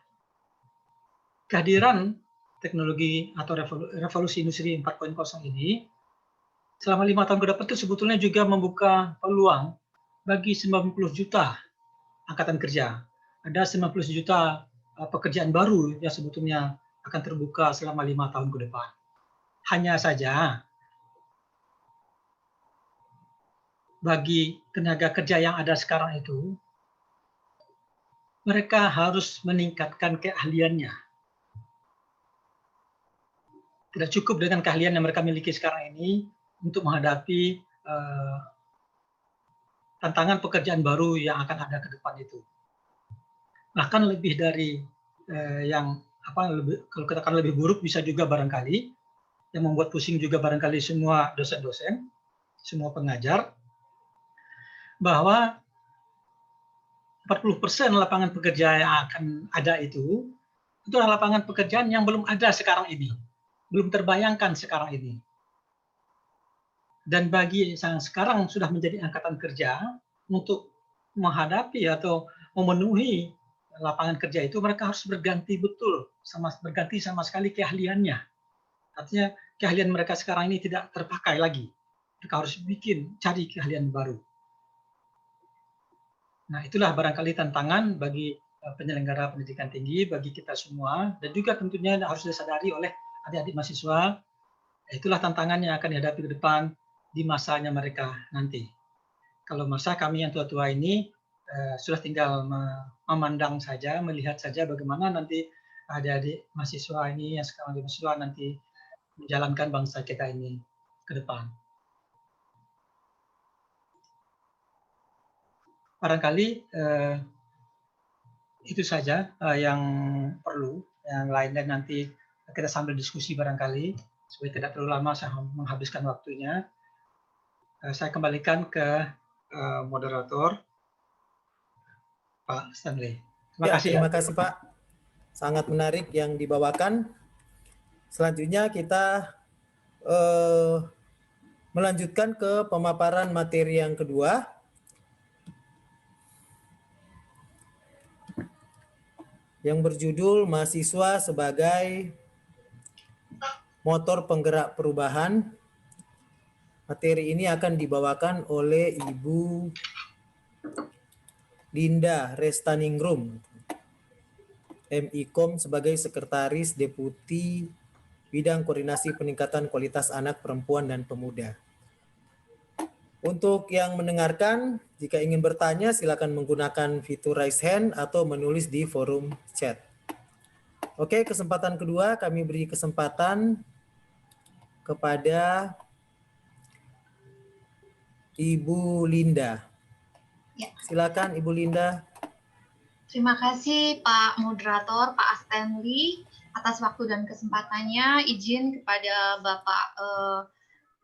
kehadiran teknologi atau revolusi industri 4.0 ini selama 5 tahun ke depan itu sebetulnya juga membuka peluang bagi 90 juta angkatan kerja. Ada 90 juta pekerjaan baru yang sebetulnya akan terbuka selama 5 tahun ke depan. Hanya saja bagi tenaga kerja yang ada sekarang itu, mereka harus meningkatkan keahliannya. Tidak cukup dengan keahlian yang mereka miliki sekarang ini untuk menghadapi tantangan pekerjaan baru yang akan ada ke depan itu. Bahkan lebih dari yang kalau katakan lebih buruk bisa juga barangkali yang membuat pusing juga barangkali semua dosen-dosen, semua pengajar, bahwa 40% lapangan pekerjaan yang akan ada itu adalah lapangan pekerjaan yang belum ada sekarang ini, belum terbayangkan sekarang ini. Dan bagi yang sekarang sudah menjadi angkatan kerja, untuk menghadapi atau memenuhi lapangan kerja itu, mereka harus berganti sama sekali keahliannya. Artinya keahlian mereka sekarang ini tidak terpakai lagi. Mereka harus cari keahlian baru. Nah, itulah barangkali tantangan bagi penyelenggara pendidikan tinggi, bagi kita semua, dan juga tentunya harus disadari oleh adik-adik mahasiswa. Itulah tantangan yang akan dihadapi ke depan di masanya mereka nanti. Kalau masa kami yang tua-tua ini sudah tinggal memandang saja, melihat saja bagaimana nanti adik-adik mahasiswa ini yang sekarang di mahasiswa nanti menjalankan bangsa kita ini ke depan. Barangkali itu saja yang perlu. Yang lainnya nanti kita sambil diskusi barangkali supaya tidak terlalu lama saya menghabiskan waktunya. Saya kembalikan ke moderator Pak Stanley. Terima kasih Pak. Sangat menarik yang dibawakan. Selanjutnya kita melanjutkan ke pemaparan materi yang kedua. Yang berjudul Mahasiswa sebagai Motor Penggerak Perubahan. Materi ini akan dibawakan oleh Ibu Linda Restaningrum, MIKOM sebagai Sekretaris Deputi Bidang Koordinasi Peningkatan Kualitas Anak, Perempuan, dan Pemuda. Untuk yang mendengarkan, jika ingin bertanya silakan menggunakan fitur raise hand atau menulis di forum chat. Oke, kesempatan kedua kami beri kesempatan kepada Ibu Linda. Ya. Silakan Ibu Linda. Terima kasih Pak Moderator, Pak Stanley, atas waktu dan kesempatannya. Izin kepada Bapak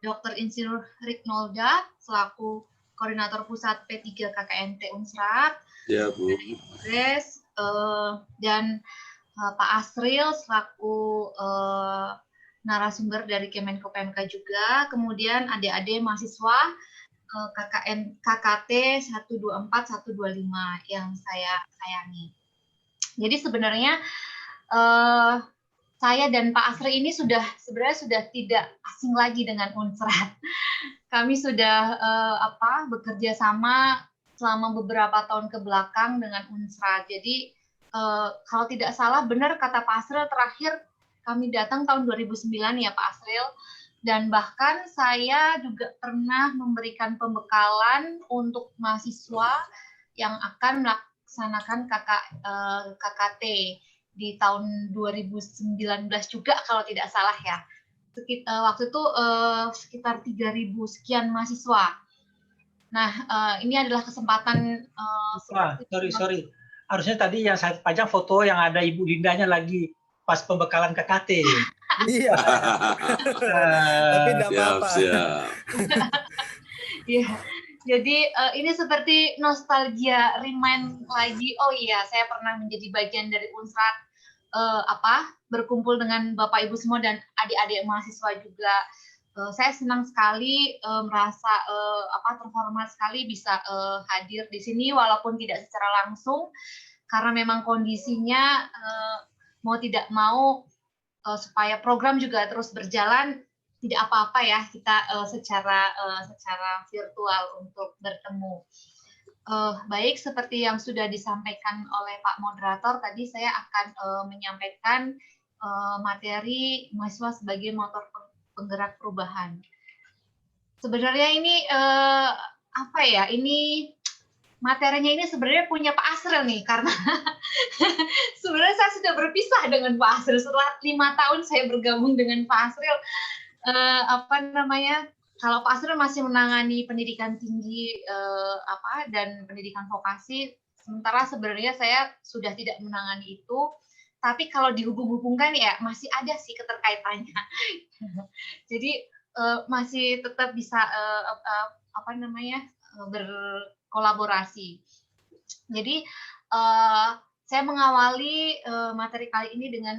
Dr. Insinyur Rignolda selaku Koordinator Pusat P3 KKNT Unsrat. Ya, Bu. Dan Pak Asril selaku narasumber dari Kemenko PMK juga. Kemudian adik-adik mahasiswa KKT 124 125 yang saya sayangi. Jadi sebenarnya saya dan Pak Asri ini sebenarnya sudah tidak asing lagi dengan Unsrat. Kami sudah bekerja sama selama beberapa tahun ke belakang dengan Unsrat. Jadi kalau tidak salah benar kata Pak Asril terakhir kami datang tahun 2009 ya Pak Asril. Dan bahkan saya juga pernah memberikan pembekalan untuk mahasiswa yang akan melaksanakan KKT di tahun 2019 juga kalau tidak salah ya. Waktu itu sekitar 3.000 sekian mahasiswa. Nah, ini adalah kesempatan. Sorry. Harusnya tadi yang saya pajang foto yang ada Ibu Lindanya lagi pas pembekalan KKT. Iya. Tapi tidak apa-apa. Iya. Jadi ini seperti nostalgia, remind lagi. Oh iya, saya pernah menjadi bagian dari Unsrat. Berkumpul dengan Bapak Ibu semua dan adik-adik mahasiswa juga. Saya senang sekali, merasa terhormat sekali bisa hadir di sini walaupun tidak secara langsung karena memang kondisinya mau tidak mau supaya program juga terus berjalan tidak apa-apa ya kita secara virtual untuk bertemu. Baik, seperti yang sudah disampaikan oleh Pak Moderator, tadi saya akan menyampaikan materi mahasiswa sebagai motor penggerak perubahan. Sebenarnya ini apa ya? Ini materinya ini sebenarnya punya Pak Asril nih, karena sebenarnya saya sudah berpisah dengan Pak Asril setelah 5 tahun saya bergabung dengan Pak Asril. Apa namanya? Kalau Pak Asril masih menangani pendidikan tinggi dan pendidikan vokasi, sementara sebenarnya saya sudah tidak menangani itu. Tapi kalau dihubung-hubungkan ya masih ada sih keterkaitannya. Jadi masih tetap bisa berkolaborasi. Jadi saya mengawali materi kali ini dengan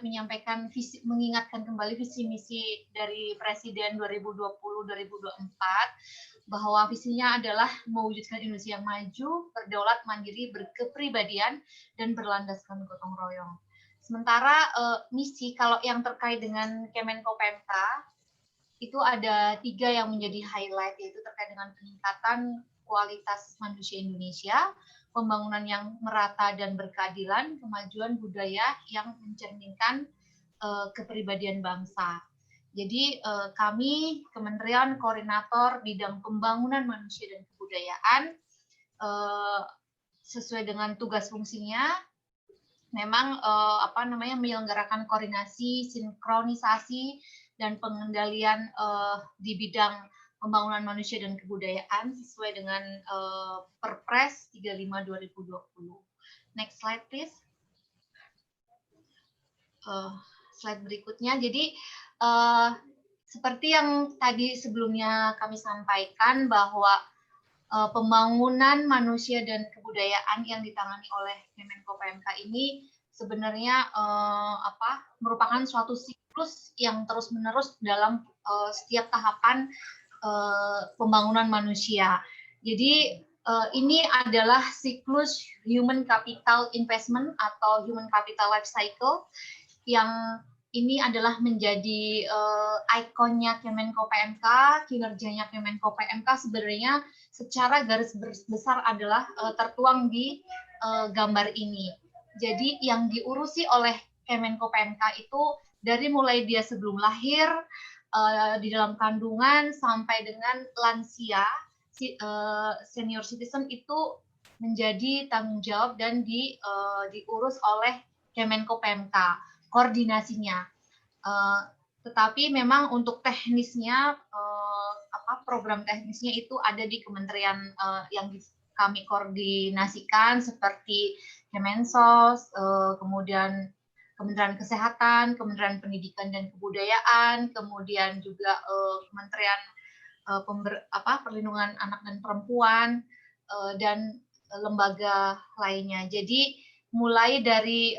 menyampaikan mengingatkan kembali visi misi dari Presiden 2020-2024 bahwa visinya adalah mewujudkan Indonesia yang maju, berdaulat, mandiri, berkepribadian, dan berlandaskan gotong royong. Sementara misi kalau yang terkait dengan Kemenko PMK itu ada 3 yang menjadi highlight, yaitu terkait dengan peningkatan kualitas manusia Indonesia, pembangunan yang merata dan berkeadilan, kemajuan budaya yang mencerminkan kepribadian bangsa. Jadi kami Kementerian Koordinator Bidang Pembangunan Manusia dan Kebudayaan sesuai dengan tugas fungsinya memang menyelenggarakan koordinasi, sinkronisasi dan pengendalian di bidang pembangunan manusia dan kebudayaan sesuai dengan Perpres 35/2020. Next slide please. Slide berikutnya. Jadi seperti yang tadi sebelumnya kami sampaikan bahwa pembangunan manusia dan kebudayaan yang ditangani oleh Kemenko PMK ini sebenarnya merupakan suatu siklus yang terus-menerus dalam setiap tahapan pembangunan manusia. Jadi ini adalah siklus human capital investment atau human capital life cycle yang ini adalah menjadi ikonnya Kemenko PMK, kinerjanya Kemenko PMK sebenarnya secara garis besar adalah tertuang di gambar ini. Jadi yang diurusi oleh Kemenko PMK itu dari mulai dia sebelum lahir, di dalam kandungan sampai dengan lansia, senior citizen itu menjadi tanggung jawab dan diurus oleh Kemenko PMK. Koordinasinya, tetapi memang untuk teknisnya, program teknisnya itu ada di kementerian yang kami koordinasikan seperti Kemensos, kemudian Kementerian Kesehatan, Kementerian Pendidikan dan Kebudayaan, kemudian juga Kementerian Perlindungan Anak dan Perempuan dan lembaga lainnya. Jadi mulai dari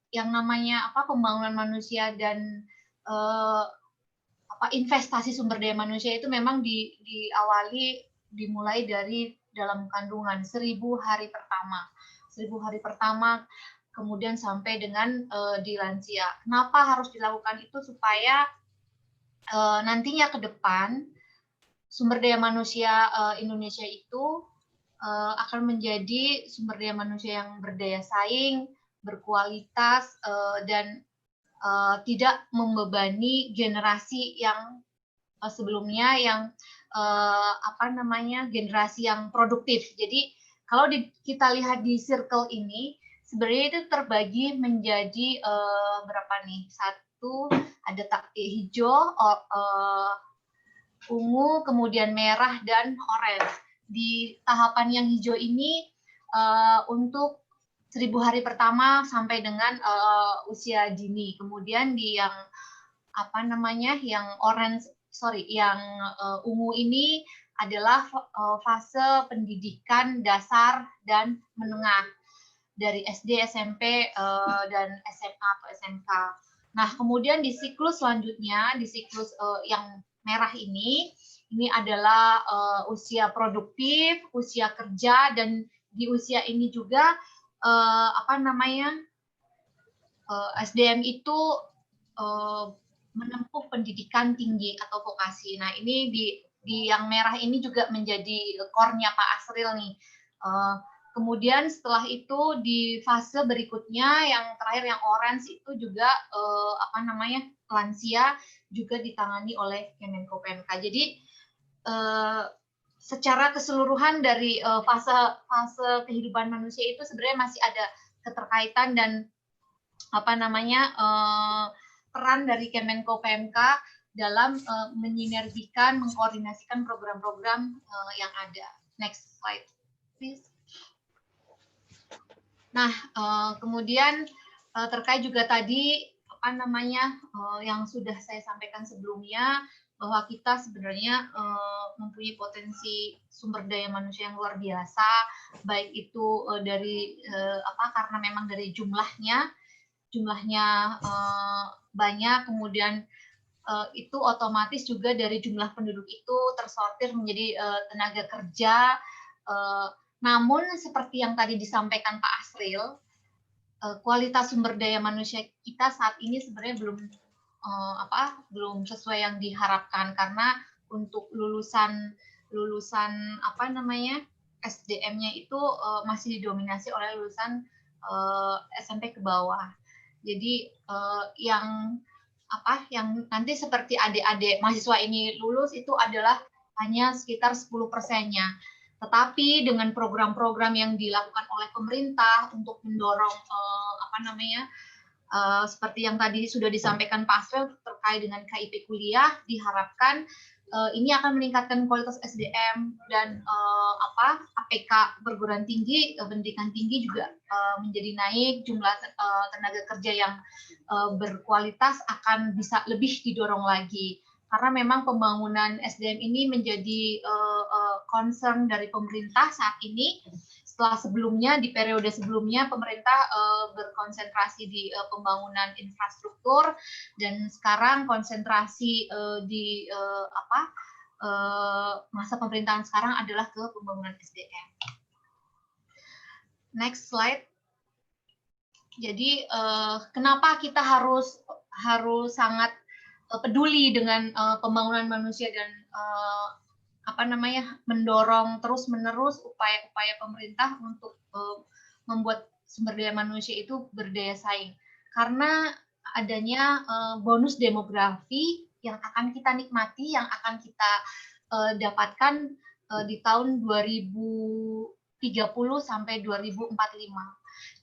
yang namanya pembangunan manusia dan investasi sumber daya manusia itu memang dimulai dari dalam kandungan 1000 hari pertama. 1000 hari pertama kemudian sampai dengan di lansia. Kenapa harus dilakukan itu? Supaya nantinya ke depan sumber daya manusia Indonesia itu akan menjadi sumber daya manusia yang berdaya saing, berkualitas, dan tidak membebani generasi yang sebelumnya yang generasi yang produktif. Jadi kalau kita lihat di circle ini sebenarnya itu terbagi menjadi berapa nih? 1 ada hijau, ungu, kemudian merah dan orange. Di tahapan yang hijau ini untuk 1000 hari pertama sampai dengan usia dini. Kemudian di yang yang ungu ini adalah fase pendidikan dasar dan menengah dari SD, SMP dan SMA atau SMK. Nah, kemudian di siklus selanjutnya, di siklus yang merah ini adalah usia produktif, usia kerja, dan di usia ini juga SDM itu menempuh pendidikan tinggi atau vokasi. Nah, ini di yang merah ini juga menjadi core-nya Pak Asril nih. Kemudian setelah itu di fase berikutnya yang terakhir yang orange itu juga lansia juga ditangani oleh Kemenko PMK. Jadi secara keseluruhan dari fase kehidupan manusia itu sebenarnya masih ada keterkaitan dan peran dari Kemenko PMK dalam menyinergikan, mengkoordinasikan program-program yang ada. Next slide, please. Nah, kemudian terkait juga tadi yang sudah saya sampaikan sebelumnya, bahwa kita sebenarnya mempunyai potensi sumber daya manusia yang luar biasa, baik itu karena memang dari jumlahnya banyak, kemudian itu otomatis juga dari jumlah penduduk itu tersortir menjadi tenaga kerja. Namun seperti yang tadi disampaikan Pak Asril, kualitas sumber daya manusia kita saat ini sebenarnya belum sesuai yang diharapkan, karena untuk lulusan SDM-nya itu masih didominasi oleh lulusan SMP ke bawah. Jadi yang nanti seperti adik-adik mahasiswa ini lulus itu adalah hanya sekitar 10%-nya. Tetapi dengan program-program yang dilakukan oleh pemerintah untuk mendorong seperti yang tadi sudah disampaikan Pak Asril terkait dengan KIP kuliah, diharapkan ini akan meningkatkan kualitas SDM dan APK perguruan tinggi, pendidikan tinggi juga menjadi naik, jumlah tenaga kerja yang berkualitas akan bisa lebih didorong lagi. Karena memang pembangunan SDM ini menjadi concern dari pemerintah saat ini. Setelah sebelumnya, di periode sebelumnya, pemerintah berkonsentrasi di pembangunan infrastruktur, dan sekarang konsentrasi di masa pemerintahan sekarang adalah ke pembangunan SDM. Next slide. Jadi kenapa kita harus sangat peduli dengan pembangunan manusia dan mendorong terus-menerus upaya-upaya pemerintah untuk membuat sumber daya manusia itu berdaya saing. Karena adanya bonus demografi yang akan kita nikmati, yang akan kita dapatkan di tahun 2030 sampai 2045.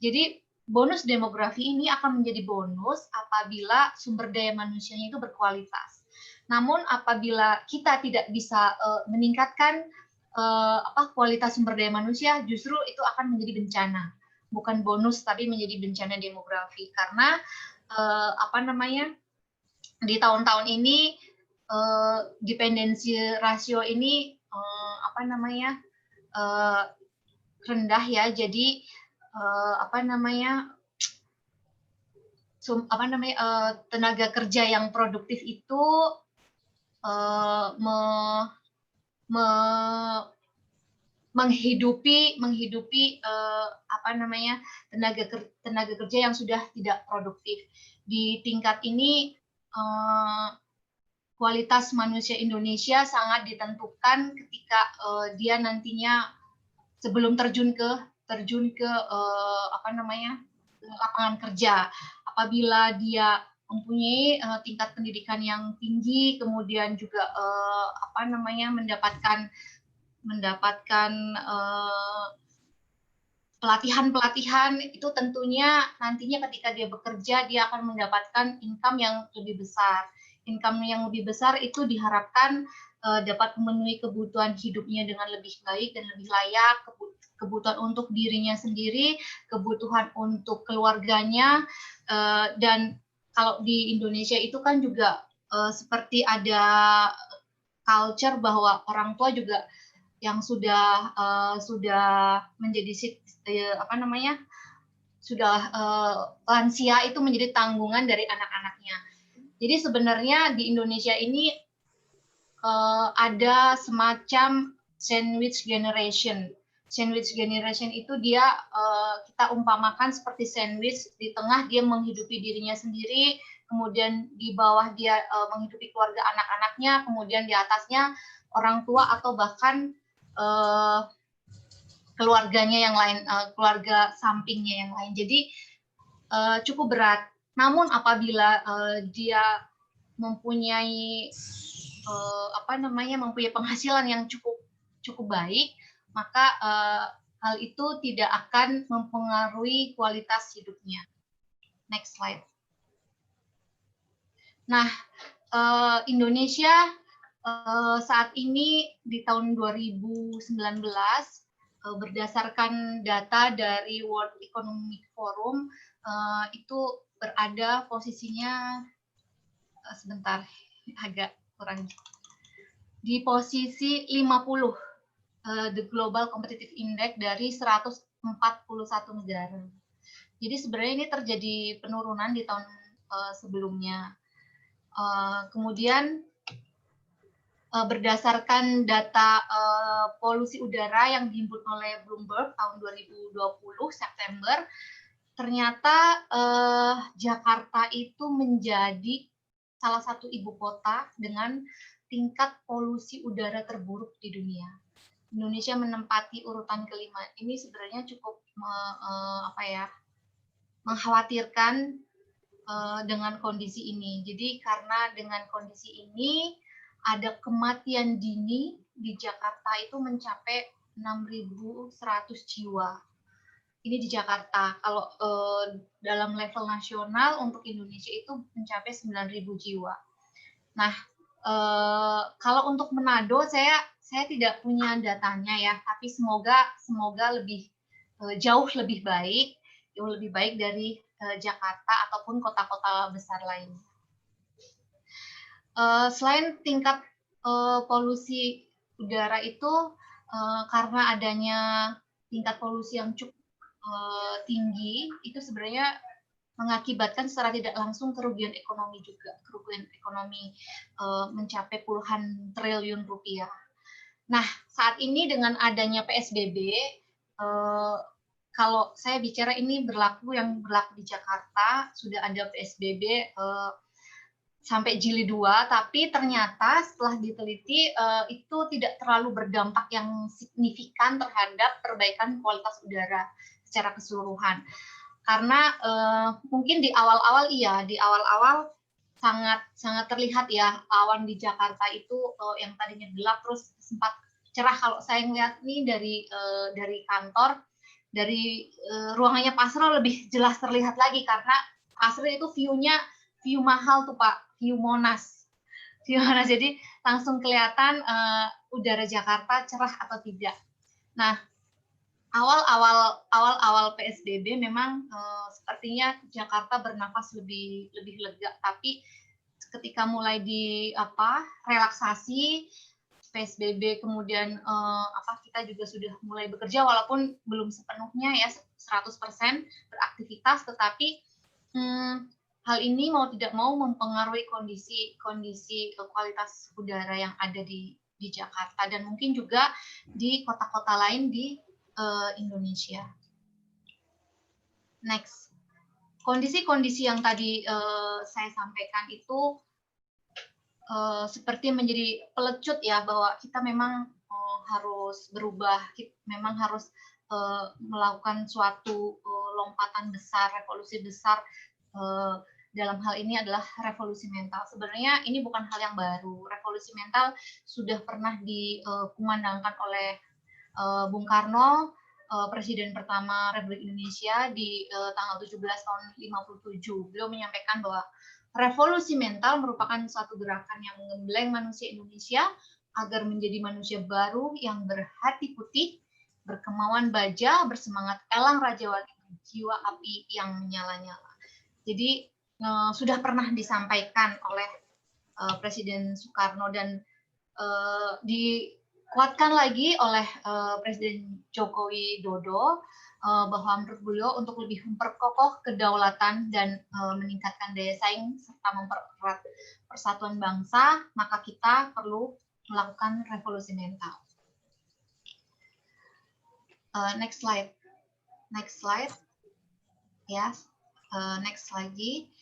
Jadi bonus demografi ini akan menjadi bonus apabila sumber daya manusianya itu berkualitas. Namun apabila kita tidak bisa meningkatkan kualitas sumber daya manusia, justru itu akan menjadi bencana. Bukan bonus, tapi menjadi bencana demografi. Karena di tahun-tahun ini dependensi rasio ini rendah ya. Jadi tenaga kerja yang produktif itu menghidupi tenaga kerja yang sudah tidak produktif. Di tingkat ini kualitas manusia Indonesia sangat ditentukan ketika dia nantinya sebelum terjun ke lapangan kerja. Apabila dia mempunyai tingkat pendidikan yang tinggi, kemudian juga mendapatkan pelatihan-pelatihan, itu tentunya nantinya ketika dia bekerja dia akan mendapatkan income yang lebih besar. Income yang lebih besar itu diharapkan dapat memenuhi kebutuhan hidupnya dengan lebih baik dan lebih layak, kebutuhan untuk dirinya sendiri, kebutuhan untuk keluarganya, dan kalau di Indonesia itu kan juga seperti ada culture bahwa orang tua juga yang sudah menjadi lansia itu menjadi tanggungan dari anak-anaknya. Jadi sebenarnya di Indonesia ini ada semacam sandwich generation. Sandwich generation itu dia kita umpamakan seperti sandwich, di tengah dia menghidupi dirinya sendiri, kemudian di bawah dia menghidupi keluarga anak-anaknya, kemudian di atasnya orang tua atau bahkan keluarganya yang lain, keluarga sampingnya yang lain. Jadi cukup berat. Namun apabila dia mempunyai mempunyai penghasilan yang cukup baik, maka hal itu tidak akan mempengaruhi kualitas hidupnya. Next slide. Nah, Indonesia saat ini di tahun 2019 berdasarkan data dari World Economic Forum itu berada posisinya sebentar, agak kurang, di posisi 50 the Global Competitive Index dari 141 negara. Jadi sebenarnya ini terjadi penurunan di tahun sebelumnya. Kemudian berdasarkan data polusi udara yang dihimpun oleh Bloomberg tahun 2020 September, ternyata Jakarta itu menjadi salah satu ibu kota dengan tingkat polusi udara terburuk di dunia. Indonesia menempati urutan kelima. Ini sebenarnya cukup mengkhawatirkan dengan kondisi ini. Jadi karena dengan kondisi ini ada kematian dini di Jakarta itu mencapai 6.100 jiwa. Ini di Jakarta. Kalau dalam level nasional untuk Indonesia itu mencapai 9.000 jiwa. Nah, kalau untuk Manado saya tidak punya datanya ya, tapi semoga lebih jauh lebih baik dari Jakarta ataupun kota-kota besar lainnya. Selain tingkat polusi udara itu karena adanya tingkat polusi yang cukup tinggi, itu sebenarnya mengakibatkan secara tidak langsung kerugian ekonomi juga, mencapai puluhan triliun rupiah. Nah, saat ini dengan adanya PSBB, kalau saya bicara ini yang berlaku di Jakarta, sudah ada PSBB sampai Jili 2, tapi ternyata setelah diteliti itu tidak terlalu berdampak yang signifikan terhadap perbaikan kualitas udara secara keseluruhan. Karena mungkin di awal-awal sangat terlihat ya awan di Jakarta itu yang tadinya gelap terus sempat cerah. Kalau saya ngeliat nih dari kantor, dari ruangannya Pak Asril lebih jelas terlihat lagi karena Pak Asril itu view mahal tuh Pak, view Monas. Jadi langsung kelihatan udara Jakarta cerah atau tidak. Nah, awal PSBB memang sepertinya Jakarta bernafas lebih lega, tapi ketika mulai relaksasi PSBB, kemudian kita juga sudah mulai bekerja walaupun belum sepenuhnya ya 100% beraktivitas, tetapi hal ini mau tidak mau mempengaruhi kondisi kualitas udara yang ada di Jakarta dan mungkin juga di kota-kota lain di Indonesia. Next, kondisi-kondisi yang tadi saya sampaikan itu seperti menjadi pelecut ya bahwa kita memang harus berubah, memang harus melakukan suatu lompatan besar, revolusi besar. Dalam hal ini adalah revolusi mental. Sebenarnya ini bukan hal yang baru. Revolusi mental sudah pernah dikumandangkan oleh Bung Karno, Presiden pertama Republik Indonesia di tanggal 17 tahun 57. Beliau menyampaikan bahwa revolusi mental merupakan suatu gerakan yang menggembleng manusia Indonesia agar menjadi manusia baru yang berhati putih, berkemauan baja, bersemangat elang rajawali, jiwa api yang menyala-nyala. Jadi sudah pernah disampaikan oleh Presiden Soekarno dan dikuatkan lagi oleh Presiden Joko Widodo bahwa menurut beliau untuk lebih memperkokoh kedaulatan dan meningkatkan daya saing serta mempererat persatuan bangsa, maka kita perlu melakukan revolusi mental. Next slide. Yes. Next lagi.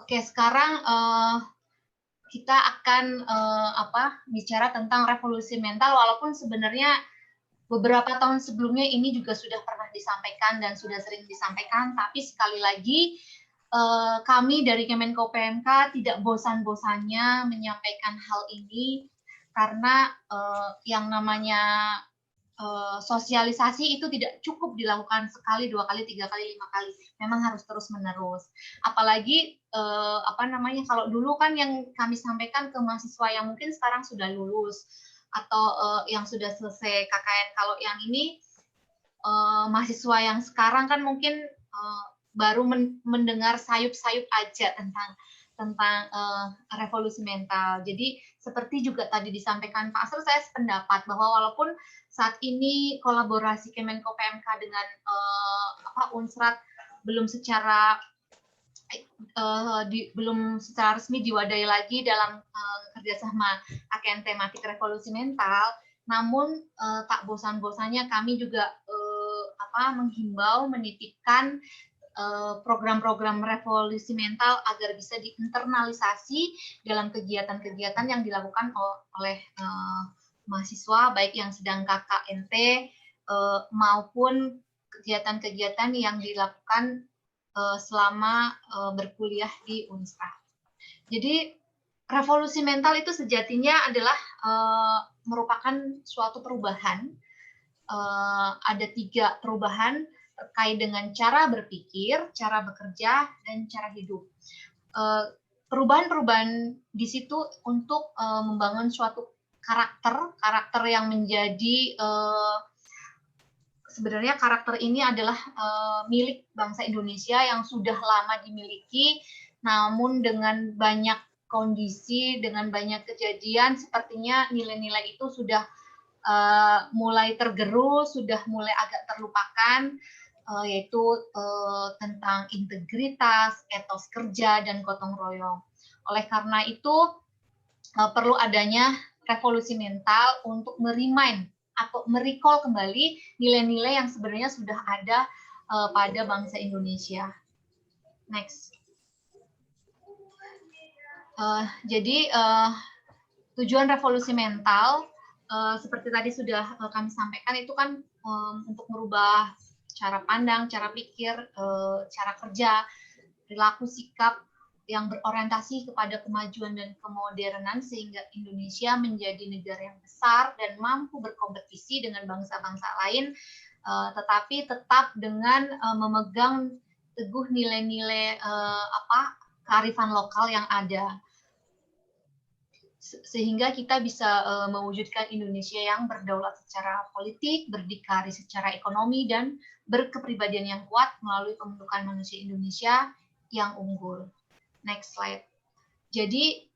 Oke, sekarang kita akan bicara tentang revolusi mental, walaupun sebenarnya beberapa tahun sebelumnya ini juga sudah pernah disampaikan dan sudah sering disampaikan, tapi sekali lagi kami dari Kemenko PMK tidak bosan-bosannya menyampaikan hal ini karena yang namanya sosialisasi itu tidak cukup dilakukan sekali, 2 kali, 3 kali, 5 kali. Memang harus terus-menerus. Apalagi kalau dulu kan yang kami sampaikan ke mahasiswa yang mungkin sekarang sudah lulus atau yang sudah selesai KKN. Kalau yang ini mahasiswa yang sekarang kan mungkin baru mendengar sayup-sayup aja tentang revolusi mental. Jadi seperti juga tadi disampaikan Pak Asrul, saya sependapat bahwa walaupun saat ini kolaborasi Kemenko PMK dengan Unsrat belum secara resmi diwadai lagi dalam kerjasama AKN tematik revolusi mental, namun tak bosan-bosannya kami juga menghimbau, menitipkan program-program revolusi mental agar bisa diinternalisasi dalam kegiatan-kegiatan yang dilakukan oleh mahasiswa, baik yang sedang KKNT maupun kegiatan-kegiatan yang dilakukan selama berkuliah di Unsra. Jadi revolusi mental itu sejatinya adalah merupakan suatu perubahan. Ada 3 perubahan terkait dengan cara berpikir, cara bekerja, dan cara hidup. Perubahan-perubahan di situ untuk membangun suatu karakter yang menjadi sebenarnya karakter ini adalah milik bangsa Indonesia yang sudah lama dimiliki, namun dengan banyak kondisi, dengan banyak kejadian, sepertinya nilai-nilai itu sudah mulai tergerus, sudah mulai agak terlupakan, yaitu tentang integritas, etos kerja, dan gotong royong. Oleh karena itu, perlu adanya revolusi mental untuk merimain atau merecall kembali nilai-nilai yang sebenarnya sudah ada pada bangsa Indonesia. Next. Jadi, tujuan revolusi mental, seperti tadi sudah kami sampaikan, itu kan untuk merubah cara pandang, cara pikir, cara kerja, perilaku, sikap yang berorientasi kepada kemajuan dan kemodernan sehingga Indonesia menjadi negara yang besar dan mampu berkompetisi dengan bangsa-bangsa lain, tetapi tetap dengan memegang teguh nilai-nilai kearifan lokal yang ada. Sehingga kita bisa mewujudkan Indonesia yang berdaulat secara politik, berdikari secara ekonomi, dan berkepribadian yang kuat melalui pembentukan manusia Indonesia yang unggul. Next slide. Jadi,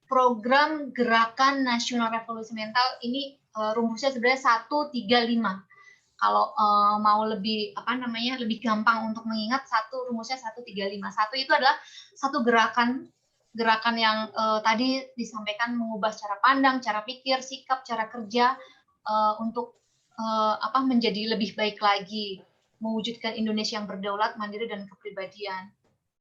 program Gerakan Nasional Revolusi Mental ini rumusnya sebenarnya 135. Kalau mau lebih lebih gampang untuk mengingat, rumusnya 135. 1 itu adalah satu gerakan yang tadi disampaikan mengubah cara pandang, cara pikir, sikap, cara kerja untuk menjadi lebih baik lagi, mewujudkan Indonesia yang berdaulat, mandiri, dan kepribadian.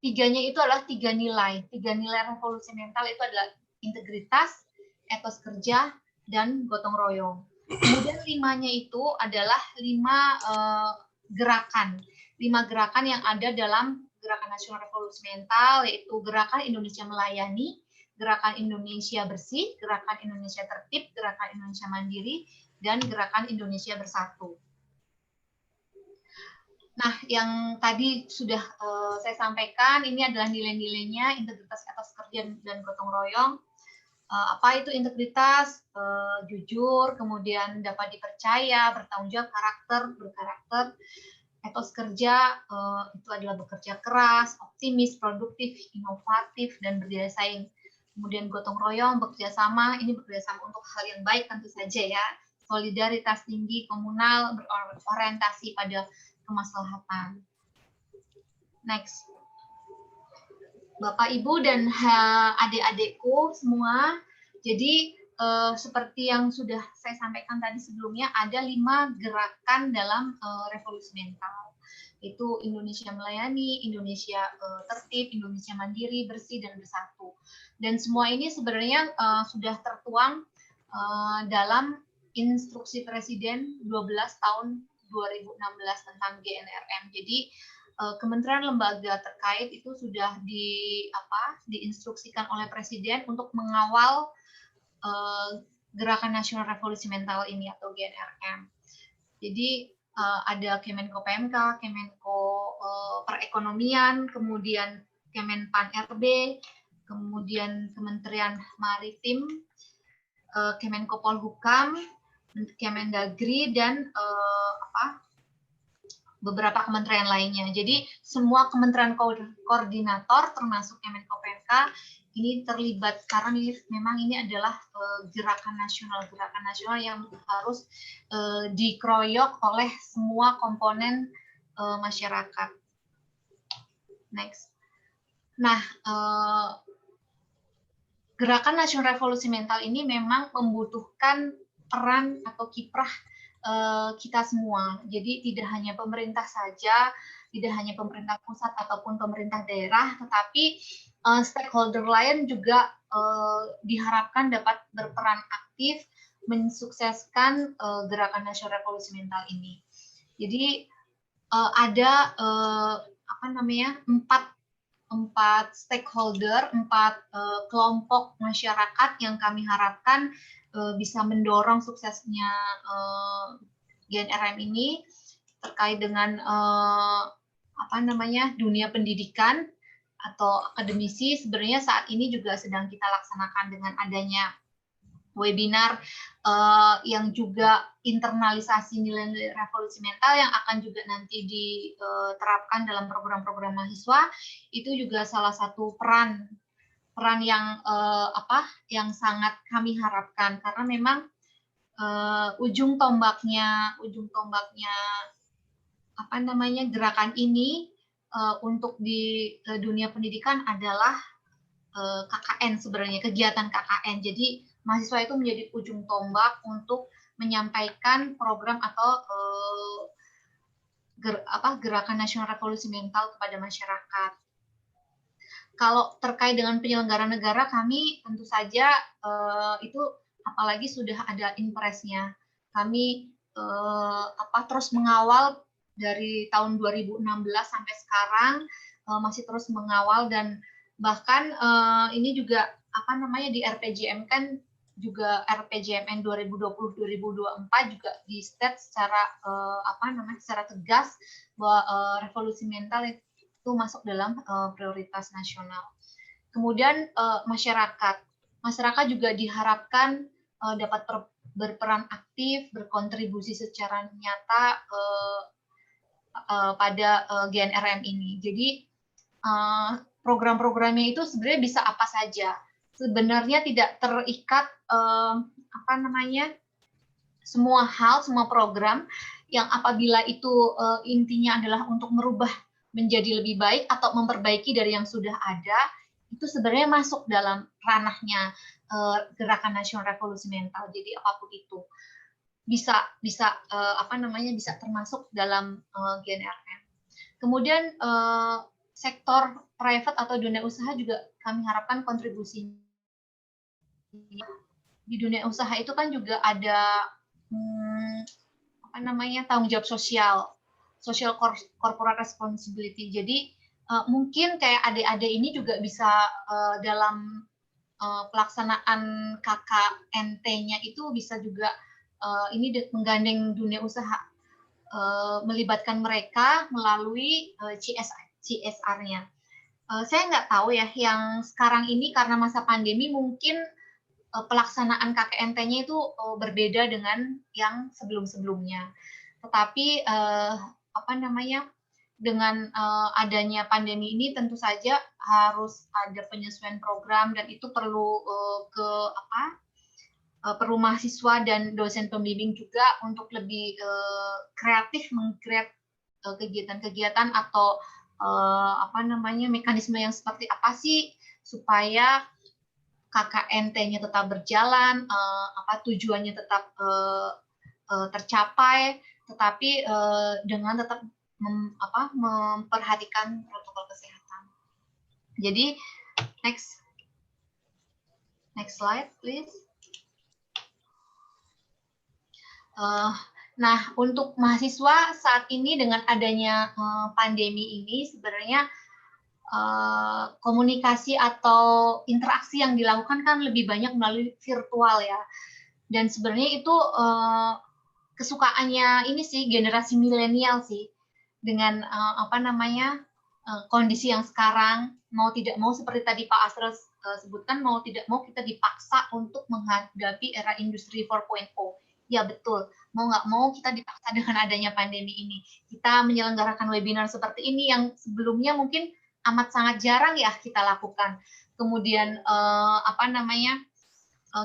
3-nya itu adalah 3 nilai. 3 nilai revolusi mental itu adalah integritas, etos kerja, dan gotong royong. Kemudian 5-nya itu adalah 5 gerakan. 5 gerakan yang ada dalam Gerakan Nasional Revolusi Mental, yaitu Gerakan Indonesia Melayani, Gerakan Indonesia Bersih, Gerakan Indonesia Tertib, Gerakan Indonesia Mandiri, dan Gerakan Indonesia Bersatu. Nah, yang tadi sudah saya sampaikan, ini adalah nilai-nilainya, integritas, etos kerja, dan gotong royong. Apa itu integritas? Jujur, kemudian dapat dipercaya, bertanggung jawab, berkarakter. Etos kerja itu adalah bekerja keras, optimis, produktif, inovatif, dan berdaya saing. Kemudian gotong royong, bekerja sama, ini bekerja sama untuk hal yang baik tentu saja ya. Solidaritas tinggi, komunal, berorientasi pada kemaslahatan. Next. Bapak, Ibu, dan adik-adikku semua, jadi seperti yang sudah saya sampaikan tadi sebelumnya, ada 5 gerakan dalam revolusi mental. Itu Indonesia Melayani, Indonesia Tertib, Indonesia Mandiri, Bersih, dan Bersatu. Dan semua ini sebenarnya sudah tertuang dalam Instruksi Presiden 12 tahun 2016 tentang GNRM. Jadi kementerian lembaga terkait itu sudah diinstruksikan oleh Presiden untuk mengawal Gerakan Nasional Revolusi Mental ini atau GNRM. Jadi ada Kemenko PMK, Kemenko Perekonomian, kemudian Kemenpan RB, kemudian Kementerian Maritim, Kemenko Polhukam, Kemendagri, dan beberapa kementerian lainnya. Jadi semua kementerian koordinator termasuk Kemenko PMK ini terlibat karena memang ini adalah gerakan nasional yang harus dikeroyok oleh semua komponen masyarakat. Next. Nah, gerakan nasional revolusi mental ini memang membutuhkan peran atau kiprah kita semua. Jadi tidak hanya pemerintah saja, tidak hanya pemerintah pusat ataupun pemerintah daerah, tetapi stakeholder lain juga diharapkan dapat berperan aktif mensukseskan gerakan nasional revolusi mental ini. Jadi ada empat stakeholder, 4 kelompok masyarakat yang kami harapkan bisa mendorong suksesnya GNRM ini terkait dengan dunia pendidikan atau akademisi. Sebenarnya saat ini juga sedang kita laksanakan dengan adanya webinar yang juga internalisasi nilai revolusi mental yang akan juga nanti diterapkan dalam program-program mahasiswa. Itu juga salah satu peran yang sangat kami harapkan, karena memang ujung tombaknya gerakan ini untuk di dunia pendidikan adalah KKN, sebenarnya kegiatan KKN. Jadi mahasiswa itu menjadi ujung tombak untuk menyampaikan program atau gerakan nasional revolusi mental kepada masyarakat. Kalau terkait dengan penyelenggara negara, kami tentu saja itu apalagi sudah ada impresnya. Kami terus mengawal dari tahun 2016 sampai sekarang, masih terus mengawal, dan bahkan ini juga di RPJM kan juga RPJMN 2020-2024 juga di state secara secara tegas bahwa revolusi mental itu masuk dalam prioritas nasional. Kemudian masyarakat juga diharapkan dapat berperan aktif, berkontribusi secara nyata pada GNRM ini. Jadi program-programnya itu sebenarnya bisa apa saja. Sebenarnya tidak terikat semua program yang apabila itu intinya adalah untuk merubah menjadi lebih baik atau memperbaiki dari yang sudah ada, itu sebenarnya masuk dalam ranahnya gerakan nasional revolusi mental. Jadi apapun itu bisa termasuk dalam GNRM. Kemudian sektor private atau dunia usaha juga kami harapkan kontribusinya. Di dunia usaha itu kan juga ada tanggung jawab social corporate responsibility. Jadi mungkin kayak adik-adik ini juga bisa dalam pelaksanaan KKNT-nya itu bisa juga ini menggandeng dunia usaha, melibatkan mereka melalui CSR-nya. Saya nggak tahu ya, yang sekarang ini karena masa pandemi mungkin pelaksanaan KKNT-nya itu berbeda dengan yang sebelum-sebelumnya. Tetapi dengan adanya pandemi ini tentu saja harus ada penyesuaian program, dan itu perlu perlu mahasiswa dan dosen pembimbing juga untuk lebih kreatif meng-create kegiatan-kegiatan atau mekanisme yang seperti apa sih supaya KKNT-nya tetap berjalan, tujuannya tetap tercapai, tetapi dengan tetap memperhatikan protokol kesehatan. Jadi next slide please. Nah, untuk mahasiswa saat ini dengan adanya pandemi ini sebenarnya komunikasi atau interaksi yang dilakukan kan lebih banyak melalui virtual ya. Dan sebenarnya itu kesukaannya ini sih generasi milenial sih dengan kondisi yang sekarang, mau tidak mau seperti tadi Pak Asrul sebutkan, mau tidak mau kita dipaksa untuk menghadapi era industri 4.0. Ya betul, mau nggak mau kita dipaksa dengan adanya pandemi ini. Kita menyelenggarakan webinar seperti ini yang sebelumnya mungkin amat sangat jarang ya kita lakukan. Kemudian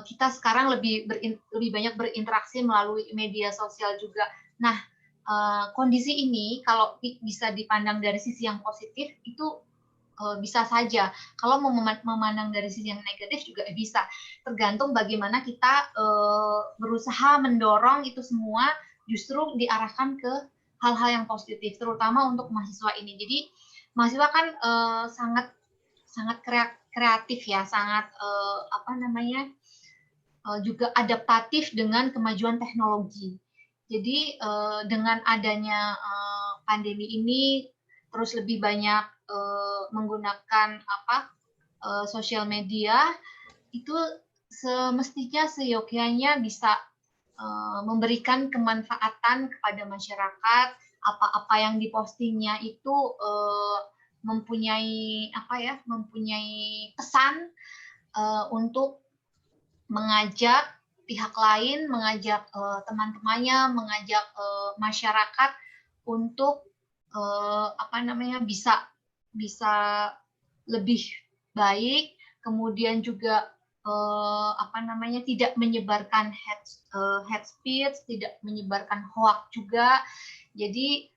kita sekarang lebih banyak berinteraksi melalui media sosial juga. Nah, kondisi ini kalau bisa dipandang dari sisi yang positif itu bisa saja. Kalau mau memandang dari sisi yang negatif juga bisa. Tergantung bagaimana kita berusaha mendorong itu semua justru diarahkan ke hal-hal yang positif, terutama untuk mahasiswa ini. Jadi mahasiswa kan sangat kreatif ya, sangat juga adaptatif dengan kemajuan teknologi. Jadi dengan adanya pandemi ini terus lebih banyak menggunakan sosial media, itu semestinya seyogyanya bisa memberikan kemanfaatan kepada masyarakat. Apa-apa yang dipostingnya itu mempunyai pesan untuk mengajak pihak lain, mengajak teman-temannya, mengajak masyarakat untuk bisa lebih baik, kemudian juga tidak menyebarkan hate speech, tidak menyebarkan hoax juga. Jadi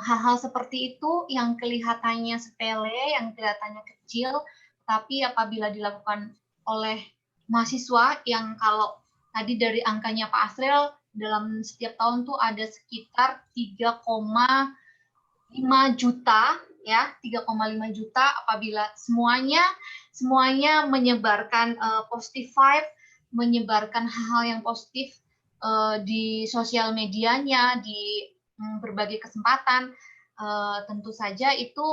hal-hal seperti itu yang kelihatannya sepele, yang kelihatannya kecil, tapi apabila dilakukan oleh mahasiswa yang kalau tadi dari angkanya Pak Asril, dalam setiap tahun tuh ada sekitar 3,5 juta ya, 3,5 juta apabila semuanya menyebarkan positive vibe, menyebarkan hal-hal yang positif di sosial medianya, di berbagai kesempatan, tentu saja itu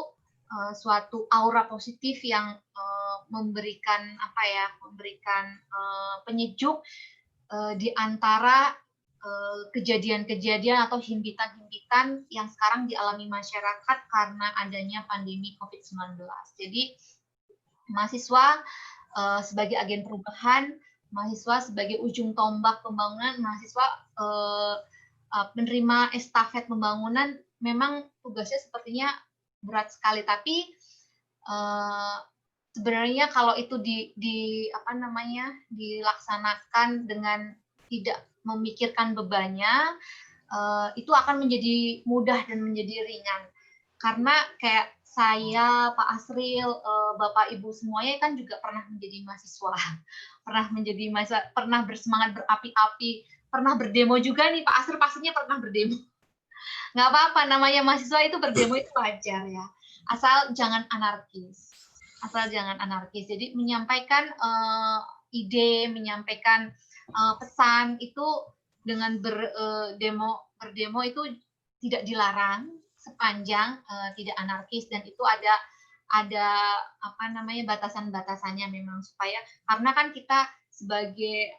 suatu aura positif yang memberikan penyejuk di antara kejadian-kejadian atau himpitan-himpitan yang sekarang dialami masyarakat karena adanya pandemi COVID-19. Jadi mahasiswa sebagai agen perubahan, mahasiswa sebagai ujung tombak pembangunan, mahasiswa penerima estafet pembangunan, memang tugasnya sepertinya berat sekali, tapi sebenarnya kalau itu dilaksanakan dengan tidak memikirkan bebannya, itu akan menjadi mudah dan menjadi ringan. Karena kayak saya, Pak Asril, Bapak Ibu semuanya kan juga pernah menjadi mahasiswa, pernah bersemangat berapi-api, pernah berdemo juga nih Pak Asril, pastinya pernah berdemo. Nggak apa-apa, namanya mahasiswa itu berdemo itu wajar ya, asal jangan anarkis. Jadi menyampaikan ide, menyampaikan pesan itu dengan berdemo itu tidak dilarang sepanjang tidak anarkis, dan itu ada batasan-batasannya memang, supaya karena kan kita sebagai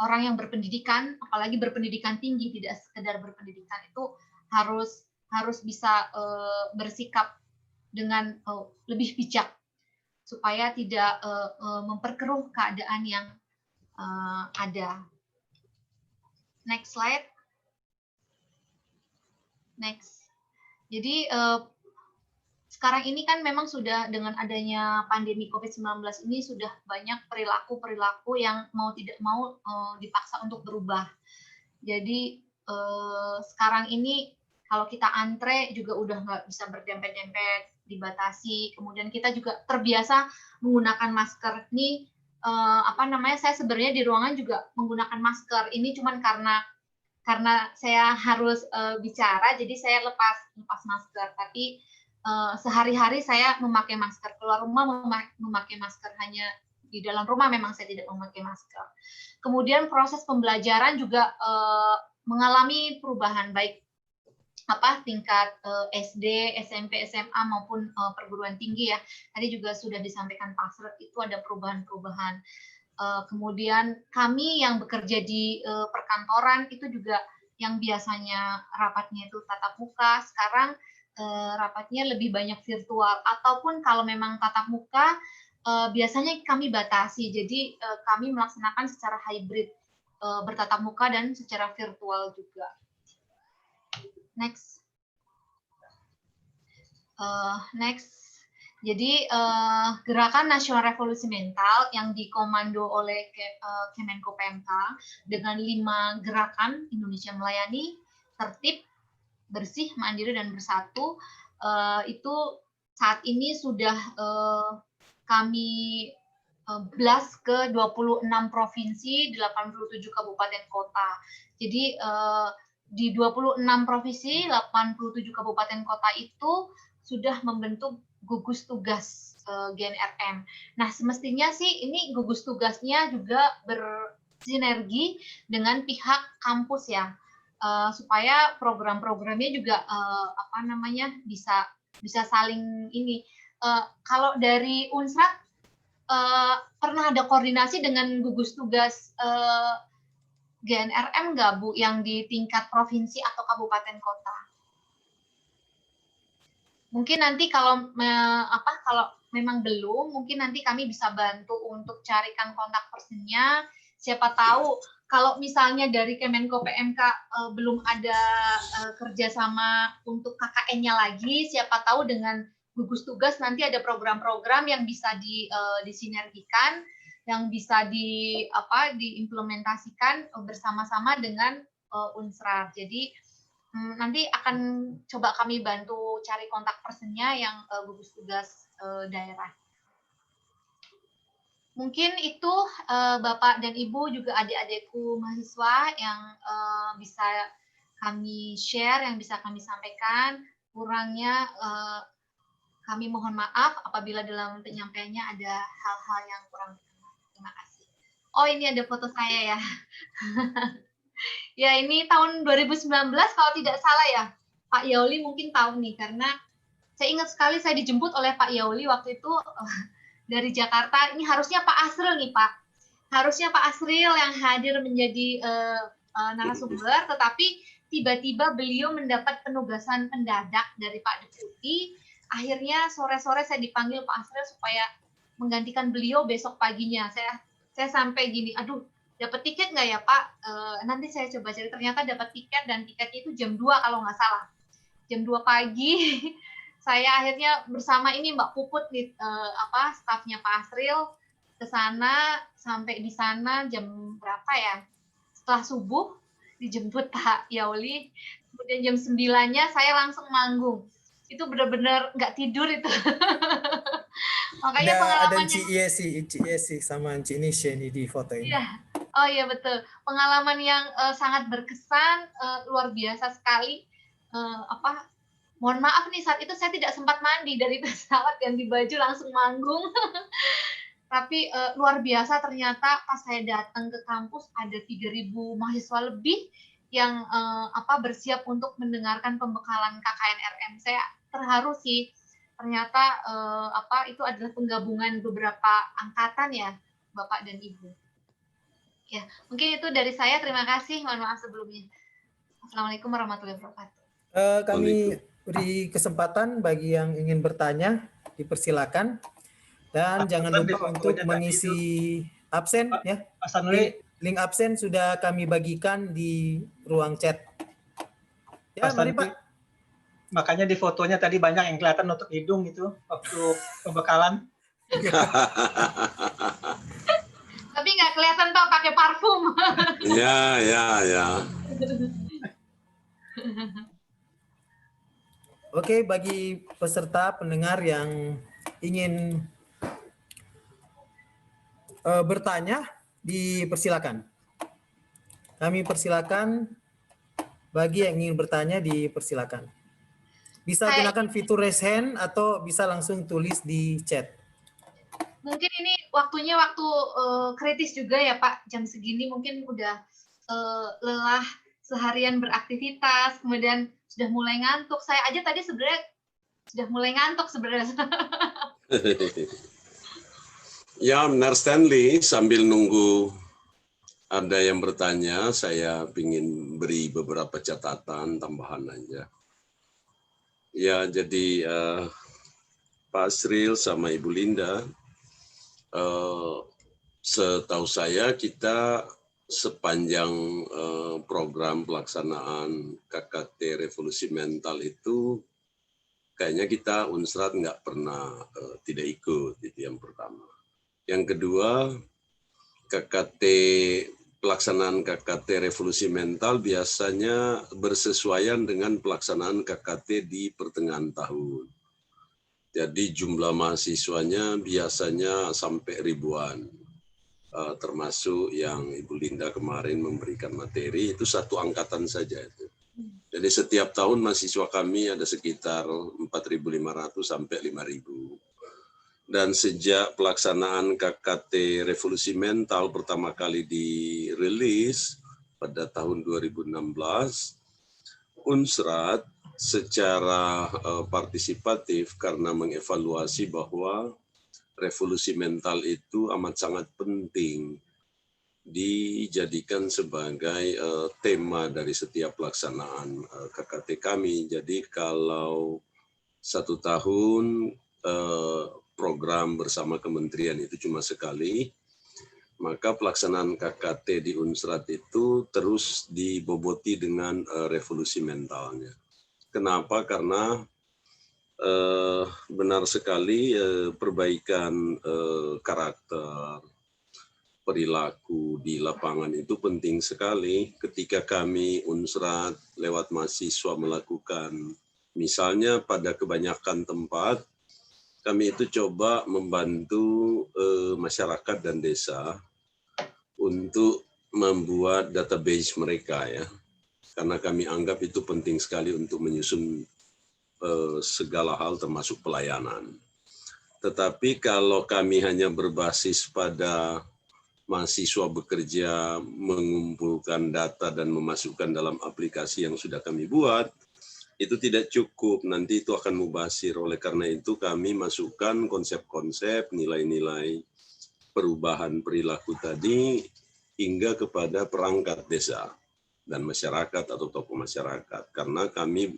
orang yang berpendidikan, apalagi berpendidikan tinggi, tidak sekedar berpendidikan, itu harus bisa bersikap dengan lebih bijak supaya tidak memperkeruh keadaan yang ada. Next slide. Next. Jadi sekarang ini kan memang sudah dengan adanya pandemi COVID-19 ini sudah banyak perilaku-perilaku yang mau tidak mau dipaksa untuk berubah. Jadi sekarang ini kalau kita antre juga udah nggak bisa berdempet-dempet dibatasi. Kemudian kita juga terbiasa menggunakan masker. Ini saya sebenarnya di ruangan juga menggunakan masker. Ini cuman karena saya harus bicara, jadi saya lepas masker. Tapi sehari-hari saya memakai masker. Keluar rumah memakai masker, hanya di dalam rumah memang saya tidak memakai masker. Kemudian proses pembelajaran juga mengalami perubahan, baik tingkat SD, SMP, SMA maupun perguruan tinggi ya. Tadi juga sudah disampaikan Pak Asril, itu ada perubahan-perubahan. Kemudian kami yang bekerja di perkantoran itu juga yang biasanya rapatnya itu tatap muka, sekarang rapatnya lebih banyak virtual. Ataupun kalau memang tatap muka, biasanya kami batasi. Jadi kami melaksanakan secara hybrid, bertatap muka dan secara virtual juga. Next. Jadi Gerakan Nasional Revolusi Mental yang dikomando oleh Kemenko PMK dengan 5 gerakan: Indonesia Melayani, Tertib, Bersih, Mandiri, dan Bersatu, itu saat ini sudah kami blast ke 26 provinsi, 87 kabupaten kota. Jadi di 26 provinsi, 87 kabupaten kota itu sudah membentuk gugus tugas GNRM. Nah, semestinya sih ini gugus tugasnya juga bersinergi dengan pihak kampus ya, supaya program-programnya juga bisa saling ini. Kalau dari Unsrat pernah ada koordinasi dengan gugus tugas GNRM nggak, Bu, yang di tingkat provinsi atau kabupaten kota? Mungkin nanti kalau memang belum, mungkin nanti kami bisa bantu untuk carikan kontak personnya. Siapa tahu kalau misalnya dari Kemenko PMK belum ada kerjasama untuk KKN-nya lagi, siapa tahu dengan gugus tugas nanti ada program-program yang bisa disinergikan, yang bisa diimplementasikan bersama-sama dengan Unsrat. Jadi nanti akan coba kami bantu cari kontak personnya yang gugus tugas daerah. Mungkin itu Bapak dan Ibu, juga adik-adikku mahasiswa yang bisa kami share, yang bisa kami sampaikan. Kurangnya kami mohon maaf apabila dalam penyampaiannya ada hal-hal yang kurang berkenan. Terima kasih. Oh, ini ada foto saya ya. Ya, ini tahun 2019 kalau tidak salah ya. Pak Yauli mungkin tahu nih, karena saya ingat sekali saya dijemput oleh Pak Yauli waktu itu dari Jakarta. Ini harusnya Pak Asril nih, Pak. Harusnya Pak Asril yang hadir menjadi narasumber, tetapi tiba-tiba beliau mendapat penugasan pendadak dari Pak Deputi. Akhirnya sore-sore saya dipanggil Pak Asril supaya menggantikan beliau besok paginya. Saya sampai gini, aduh, dapat tiket nggak ya Pak? Nanti saya coba cari. Ternyata dapat tiket, dan tiketnya itu jam 2 kalau nggak salah. Jam 2 pagi, saya akhirnya bersama ini Mbak Puput nih, stafnya Pak Asril ke sana. Sampai di sana jam berapa ya? Setelah subuh dijemput Pak Yauli. Kemudian jam 9-nya saya langsung manggung. Itu benar-benar nggak tidur itu. Makanya pengalamannya. Ada Ci Yesi sama Ci Nisha nih di foto ini. Iya. Oh iya betul. Pengalaman yang sangat berkesan, luar biasa sekali. Mohon maaf nih, saat itu saya tidak sempat mandi, dari pesawat ganti baju langsung manggung. Tapi luar biasa, ternyata pas saya datang ke kampus ada 3.000 mahasiswa lebih yang bersiap untuk mendengarkan pembekalan KKN-RM. Saya terharu sih. Ternyata itu adalah penggabungan beberapa angkatan ya, Bapak dan Ibu. Ya, mungkin itu dari saya. Terima kasih. Mohon maaf sebelumnya. Assalamualaikum warahmatullahi wabarakatuh. Kami beri kesempatan bagi yang ingin bertanya, dipersilakan. Dan jangan lupa untuk mengisi absen ya. Link absen sudah kami bagikan di ruang chat. Ya, mari Pak. Makanya di fotonya tadi banyak yang kelihatan nutup hidung itu waktu pembekalan. Tapi nggak kelihatan Pak pakai parfum. Ya. Oke, bagi peserta pendengar yang ingin bertanya, dipersilakan. Kami persilakan bagi yang ingin bertanya, dipersilakan. Bisa gunakan fitur raise hand atau bisa langsung tulis di chat. Mungkin ini waktunya waktu kritis juga ya Pak, jam segini mungkin udah lelah seharian beraktivitas, kemudian sudah mulai ngantuk. Saya aja tadi sebenarnya sudah mulai ngantuk sebenarnya. Ya, benar Stanley, sambil nunggu ada yang bertanya, saya ingin beri beberapa catatan tambahan aja. Ya, jadi Pak Asril sama Ibu Linda, setahu saya kita sepanjang program pelaksanaan KKT Revolusi Mental itu kayaknya kita Unsrat nggak pernah tidak ikut, itu yang pertama. Yang kedua, pelaksanaan KKT Revolusi Mental biasanya bersesuaian dengan pelaksanaan KKT di pertengahan tahun. Jadi jumlah mahasiswanya biasanya sampai ribuan. Termasuk yang Ibu Linda kemarin memberikan materi, itu satu angkatan saja itu. Jadi setiap tahun mahasiswa kami ada sekitar 4.500 sampai 5.000. Dan sejak pelaksanaan KKT Revolusi Mental pertama kali dirilis pada tahun 2016, Unsrat secara partisipatif karena mengevaluasi bahwa revolusi mental itu amat sangat penting dijadikan sebagai tema dari setiap pelaksanaan KKT kami. Jadi kalau 1 tahun program bersama kementerian itu cuma sekali, maka pelaksanaan KKT di Unsrat itu terus diboboti dengan revolusi mentalnya. Kenapa? Karena benar sekali perbaikan karakter, perilaku di lapangan itu penting sekali. Ketika kami Unsrat lewat mahasiswa melakukan, misalnya pada kebanyakan tempat, kami itu coba membantu masyarakat dan desa untuk membuat database mereka ya. Karena kami anggap itu penting sekali untuk menyusun segala hal termasuk pelayanan. Tetapi kalau kami hanya berbasis pada mahasiswa bekerja, mengumpulkan data dan memasukkan dalam aplikasi yang sudah kami buat, itu tidak cukup, nanti itu akan mubazir. Oleh karena itu kami masukkan konsep-konsep, nilai-nilai perubahan perilaku tadi hingga kepada perangkat desa dan masyarakat atau tokoh masyarakat. Karena kami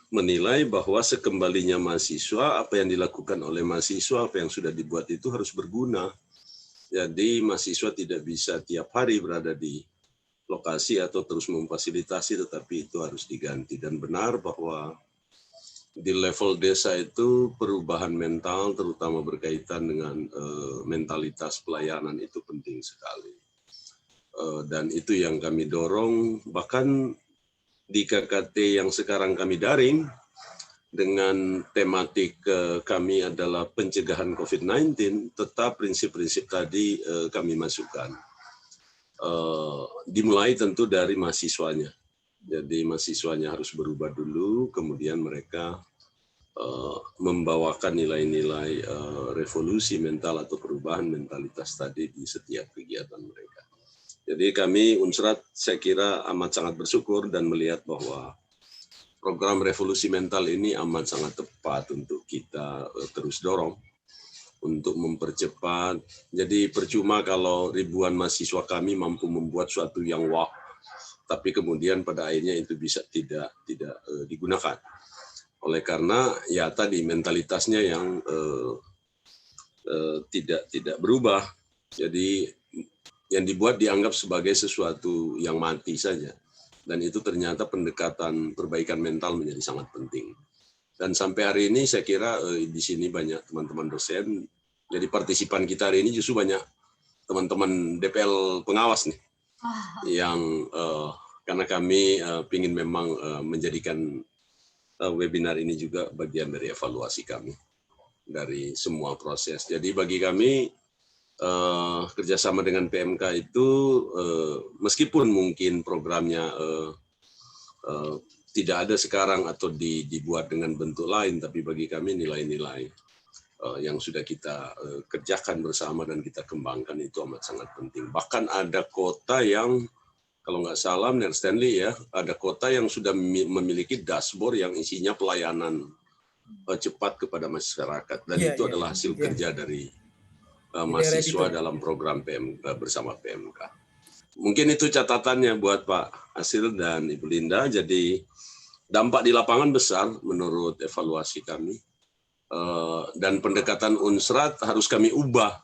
menilai bahwa sekembalinya mahasiswa, apa yang dilakukan oleh mahasiswa, apa yang sudah dibuat itu harus berguna. Jadi mahasiswa tidak bisa tiap hari berada di lokasi atau terus memfasilitasi, tetapi itu harus diganti. Dan benar bahwa di level desa itu perubahan mental, terutama berkaitan dengan mentalitas pelayanan itu penting sekali. Dan itu yang kami dorong, bahkan di KKT yang sekarang kami daring, dengan tematik kami adalah pencegahan COVID-19, tetap prinsip-prinsip tadi kami masukkan. Dimulai tentu dari mahasiswanya. Jadi mahasiswanya harus berubah dulu, kemudian mereka membawakan nilai-nilai revolusi mental atau perubahan mentalitas tadi di setiap kegiatan mereka. Jadi kami Unsrat saya kira amat sangat bersyukur dan melihat bahwa program revolusi mental ini amat sangat tepat untuk kita terus dorong untuk mempercepat. Jadi percuma kalau ribuan mahasiswa kami mampu membuat suatu yang wah, tapi kemudian pada akhirnya itu bisa tidak digunakan. Oleh karena ya tadi mentalitasnya yang tidak berubah. Jadi yang dibuat dianggap sebagai sesuatu yang mati saja. Dan itu ternyata pendekatan perbaikan mental menjadi sangat penting. Dan sampai hari ini saya kira di sini banyak teman-teman dosen. Jadi partisipan kita hari ini justru banyak teman-teman DPL pengawas nih, yang karena kami ingin memang menjadikan webinar ini juga bagian dari evaluasi kami dari semua proses. Jadi bagi kami kerjasama dengan PMK itu meskipun mungkin programnya tidak ada sekarang atau dibuat dengan bentuk lain, tapi bagi kami nilai-nilai yang sudah kita kerjakan bersama dan kita kembangkan itu amat sangat penting. Bahkan ada kota yang, kalau nggak salah, Ner Stanley ya, ada kota yang sudah memiliki dashboard yang isinya pelayanan cepat kepada masyarakat, dan itu adalah hasil kerja dari mahasiswa dalam program bersama PMK. Mungkin itu catatannya buat Pak Asril dan Ibu Linda. Jadi dampak di lapangan besar menurut evaluasi kami. Dan pendekatan Unsrat harus kami ubah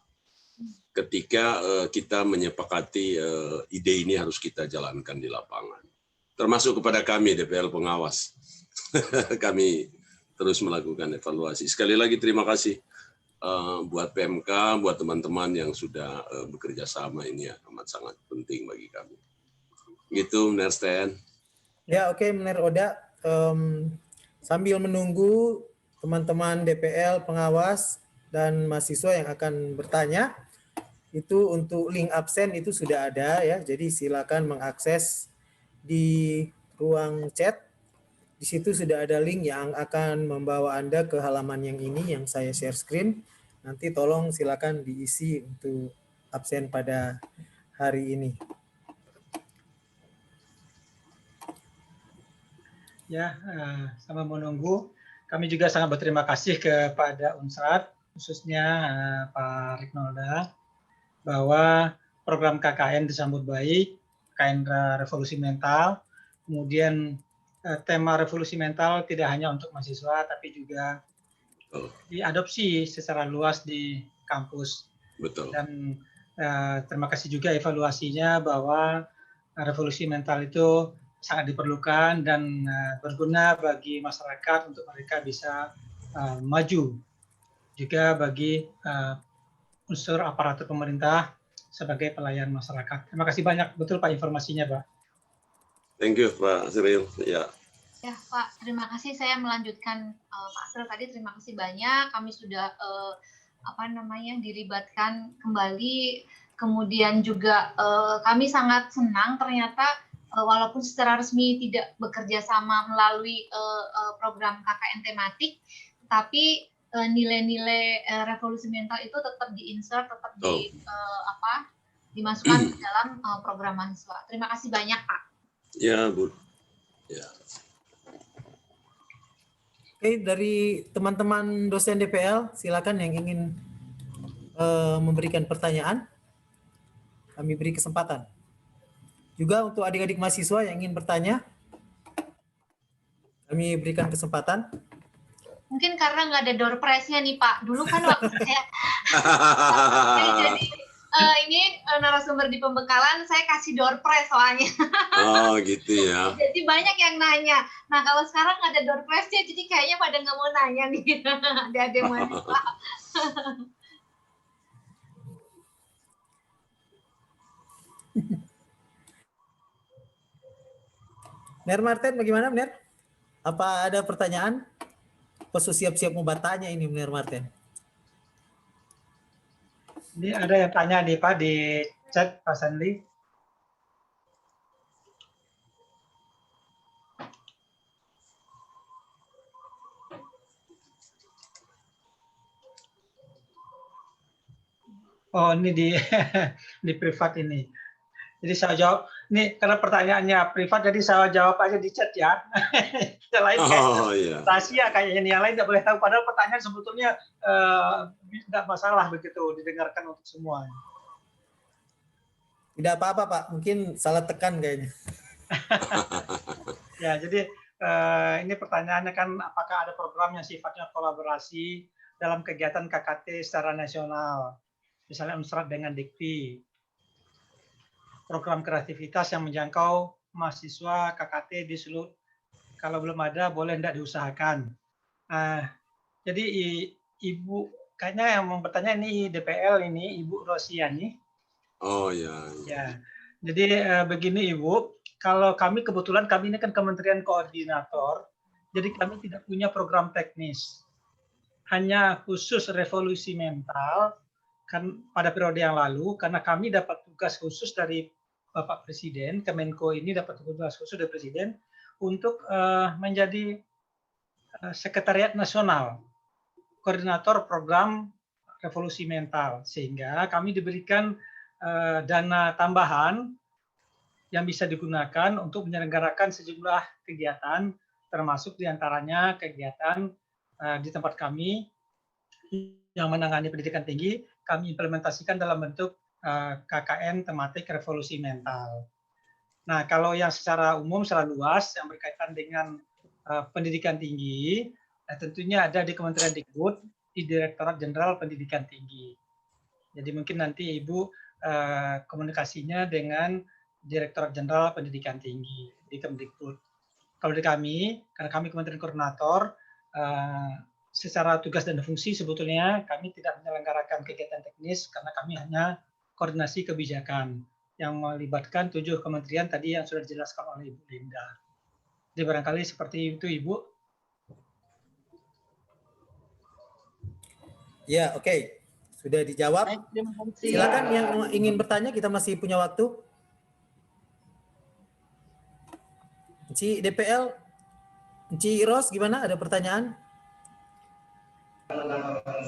ketika kita menyepakati ide ini harus kita jalankan di lapangan. Termasuk kepada kami, DPL pengawas. Kami terus melakukan evaluasi. Sekali lagi terima kasih buat PMK, buat teman-teman yang sudah bekerja sama, ini amat sangat penting bagi kami. Gitu, Mener Sten. Ya, oke, Mener Oda. Sambil menunggu teman-teman DPL, pengawas, dan mahasiswa yang akan bertanya, itu untuk link absen itu sudah ada ya, jadi silakan mengakses di ruang chat. Di situ sudah ada link yang akan membawa Anda ke halaman yang ini, yang saya share screen. Nanti tolong silakan diisi untuk absen pada hari ini. Ya, sama menunggu. Kami juga sangat berterima kasih kepada Unsrat, khususnya Pak Rignolda, bahwa program KKN disambut baik, KKN Revolusi Mental, kemudian tema revolusi mental tidak hanya untuk mahasiswa, tapi juga diadopsi secara luas di kampus. Betul. Dan terima kasih juga evaluasinya bahwa revolusi mental itu sangat diperlukan dan berguna bagi masyarakat untuk mereka bisa maju. Juga bagi unsur aparatur pemerintah sebagai pelayan masyarakat. Terima kasih banyak, betul Pak informasinya, Pak. Thank you Pak Asril. Ya. Ya Pak, terima kasih. Saya melanjutkan Pak Asril tadi. Terima kasih banyak. Kami sudah dilibatkan kembali. Kemudian juga kami sangat senang ternyata walaupun secara resmi tidak bekerja sama melalui program KKN tematik, tapi nilai-nilai revolusi mental itu tetap diinsert, tetap dimasukkan ke dalam program mahasiswa. Terima kasih banyak Pak. Ya Bu. Ya. Oke, dari teman-teman dosen DPL, silakan yang ingin memberikan pertanyaan, kami beri kesempatan. Juga untuk adik-adik mahasiswa yang ingin bertanya, kami berikan kesempatan. Mungkin karena nggak ada door prize-nya nih Pak. Dulu kan waktu saya jadi ini narasumber di pembekalan, saya kasih door prize soalnya. Oh gitu ya. Jadi banyak yang nanya. Nah kalau sekarang nggak ada door prize-nya, jadi kayaknya pada nggak mau nanya nih. Adik-adik mahasiswa. Ner Martin, bagaimana Ner? Apa ada pertanyaan? Khusus siap-siap mau bertanya ini Ner Martin. Ini ada yang tanya nih Pak di chat Pak Sanli. Oh ini di privat ini. Jadi saya jawab, nih karena pertanyaannya privat, jadi saya jawab aja di chat ya. Yang lain rahasia kayaknya, yang lain tidak boleh tahu. Padahal pertanyaan sebetulnya tidak masalah begitu, didengarkan untuk semua. Tidak apa-apa Pak, mungkin salah tekan kayaknya. Ya, jadi ini pertanyaannya kan, apakah ada program yang sifatnya kolaborasi dalam kegiatan KKT secara nasional, misalnya Unsrat dengan Dikti. Program kreativitas yang menjangkau mahasiswa KKT di seluruh, kalau belum ada boleh tidak diusahakan. Jadi Ibu kayaknya yang mau bertanya ini DPL ini Ibu Rosiani. Oh ya. Ya. Jadi begini Ibu, kalau kami kebetulan kami ini kan Kementerian Koordinator, jadi kami tidak punya program teknis. Hanya khusus revolusi mental kan pada periode yang lalu, karena kami dapat tugas khusus dari Bapak Presiden, Kemenko ini dapat tugas khusus dari Presiden untuk menjadi Sekretariat Nasional, Koordinator Program Revolusi Mental, sehingga kami diberikan dana tambahan yang bisa digunakan untuk menyelenggarakan sejumlah kegiatan, termasuk diantaranya kegiatan di tempat kami yang menangani pendidikan tinggi, kami implementasikan dalam bentuk KKN tematik revolusi mental. Nah, kalau yang secara umum, secara luas, yang berkaitan dengan pendidikan tinggi, tentunya ada di Kementerian Dikbud, di Direktorat Jenderal Pendidikan Tinggi. Jadi mungkin nanti Ibu komunikasinya dengan Direktorat Jenderal Pendidikan Tinggi di Kemdikbud. Kalau di kami, karena kami Kementerian Koordinator, secara tugas dan fungsi sebetulnya kami tidak menyelenggarakan kegiatan teknis karena kami hanya koordinasi kebijakan yang melibatkan 7 kementerian tadi yang sudah dijelaskan oleh Ibu Linda. Jadi barangkali seperti itu Ibu. Ya, oke. Sudah dijawab. Baik, terima kasih. Silakan yang ingin bertanya, kita masih punya waktu. Ci DPL, Ci Ros, gimana? Ada pertanyaan?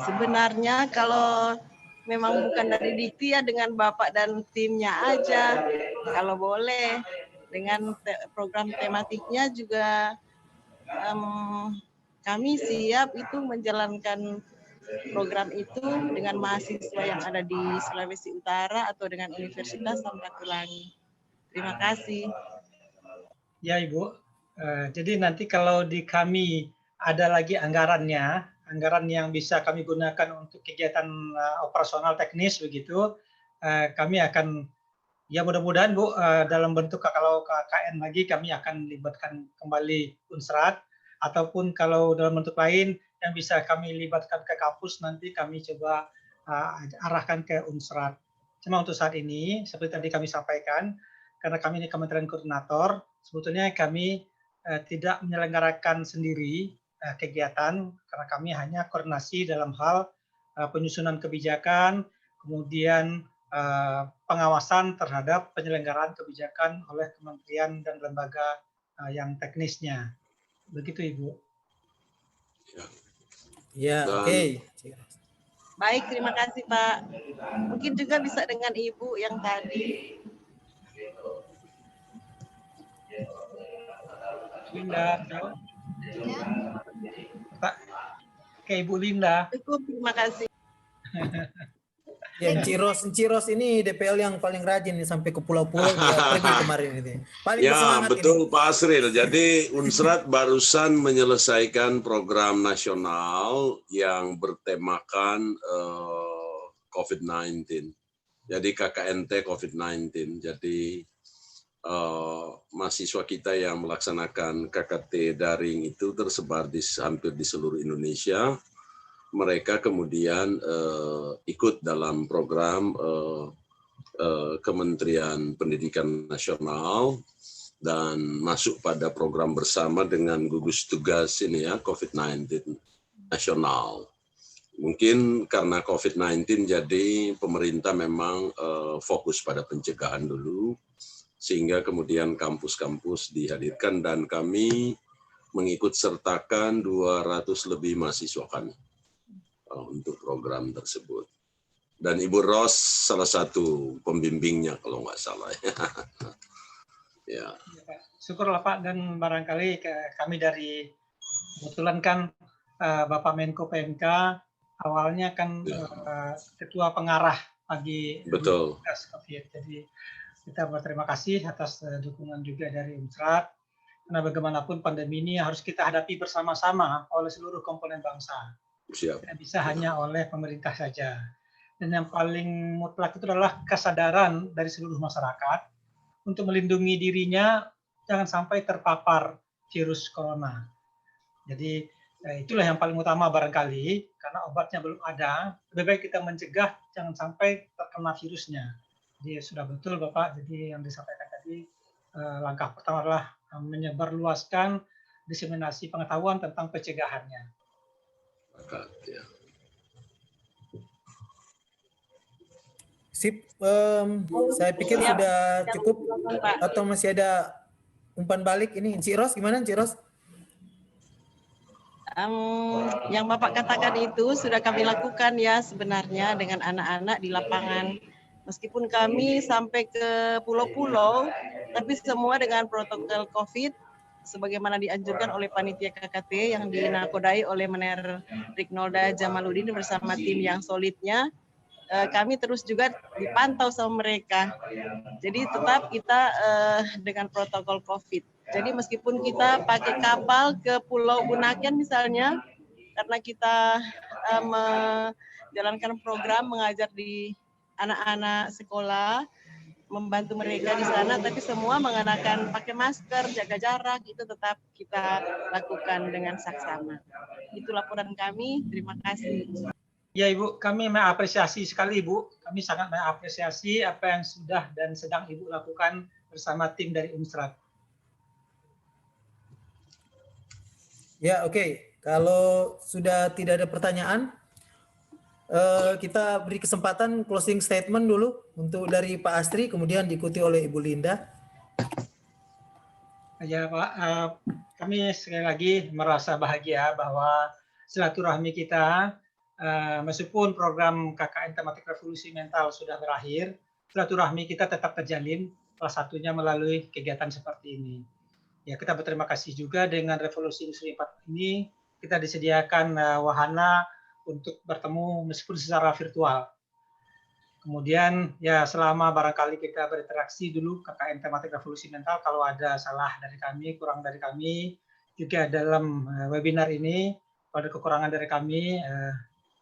Sebenarnya kalau memang bukan dari Dikti ya dengan Bapak dan timnya aja. Kalau boleh dengan program tematiknya juga kami siap itu menjalankan program itu dengan mahasiswa yang ada di Sulawesi Utara atau dengan Universitas Samratulangi. Terima kasih. Ya Ibu, jadi nanti kalau di kami ada lagi anggarannya, anggaran yang bisa kami gunakan untuk kegiatan operasional teknis begitu, kami akan, ya mudah-mudahan Bu, dalam bentuk kalau KKN lagi kami akan libatkan kembali Unsrat, ataupun kalau dalam bentuk lain yang bisa kami libatkan ke kampus nanti kami coba arahkan ke Unsrat. Cuma untuk saat ini, seperti tadi kami sampaikan, karena kami ini Kementerian Koordinator, sebetulnya kami tidak menyelenggarakan sendiri kegiatan, karena kami hanya koordinasi dalam hal penyusunan kebijakan, kemudian pengawasan terhadap penyelenggaraan kebijakan oleh kementerian dan lembaga yang teknisnya. Begitu Ibu. Ya, oke. Baik, terima kasih Pak. Mungkin juga bisa dengan Ibu yang tadi. Linda, Pak, Ibu Linda. Cukup, terima kasih. Ya, Ciros ini DPL yang paling rajin nih, sampai ke pulau-pulau dia pergi kemarin itu. Paling Ya, bersemangat betul ini. Pak Asril. Jadi Unsrat barusan menyelesaikan program nasional yang bertemakan COVID-19. Jadi KKNT COVID-19. Jadi mahasiswa kita yang melaksanakan KKT daring itu tersebar di hampir di seluruh Indonesia. Mereka kemudian ikut dalam program Kementerian Pendidikan Nasional dan masuk pada program bersama dengan gugus tugas ini ya COVID-19 nasional. Mungkin karena COVID-19 jadi pemerintah memang fokus pada pencegahan dulu, sehingga kemudian kampus-kampus dihadirkan dan kami mengikut sertakan 200 lebih mahasiswa kami untuk program tersebut. Dan Ibu Ros salah satu pembimbingnya kalau nggak salah. Ya. Syukurlah Pak, dan barangkali kami dari, kebetulan kan Bapak Menko PMK awalnya kan ketua pengarah bagi tugas COVID. Jadi kita berterima kasih atas dukungan juga dari Unsrat, karena bagaimanapun pandemi ini harus kita hadapi bersama-sama oleh seluruh komponen bangsa. Siap. Tidak bisa hanya oleh pemerintah saja. Dan yang paling mutlak itu adalah kesadaran dari seluruh masyarakat untuk melindungi dirinya jangan sampai terpapar virus corona. Jadi itulah yang paling utama barangkali, karena obatnya belum ada, lebih baik kita mencegah jangan sampai terkena virusnya. Jadi sudah betul Bapak, jadi yang disampaikan tadi langkah pertama adalah menyebarluaskan diseminasi pengetahuan tentang pencegahannya. Ya. Sip, saya pikir sudah cukup atau masih ada umpan balik ini. Cik Ros, gimana Cik Ros? Yang Bapak katakan itu sudah kami lakukan ya sebenarnya dengan anak-anak di lapangan. Meskipun kami sampai ke pulau-pulau, tapi semua dengan protokol COVID sebagaimana dianjurkan oleh panitia KKT yang dinakodai oleh Mener Riknolda Jamaludin bersama tim yang solidnya. Kami terus juga dipantau sama mereka. Jadi tetap kita dengan protokol COVID. Jadi meskipun kita pakai kapal ke Pulau Bunaken misalnya, karena kita menjalankan program mengajar di anak-anak sekolah, membantu mereka di sana, tapi semua mengenakan pakai masker, jaga jarak, itu tetap kita lakukan dengan saksama. Itu laporan kami, terima kasih. Ya Ibu, kami mengapresiasi sekali Ibu. Kami sangat mengapresiasi apa yang sudah dan sedang Ibu lakukan bersama tim dari Unsrat. Ya, oke. Kalau sudah tidak ada pertanyaan, kita beri kesempatan closing statement dulu untuk dari Pak Astri, kemudian diikuti oleh Ibu Linda. Ya Pak, kami sekali lagi merasa bahagia bahwa silaturahmi kita, meskipun program KKN tematik revolusi mental sudah berakhir, silaturahmi kita tetap terjalin, salah satunya melalui kegiatan seperti ini. Ya, kita berterima kasih juga dengan Revolusi Industri 4 ini, kita disediakan wahana untuk bertemu meskipun secara virtual. Kemudian ya selama barangkali kita berinteraksi dulu KKN tematik revolusi mental, kalau ada salah dari kami, kurang dari kami, juga dalam webinar ini, kalau ada kekurangan dari kami,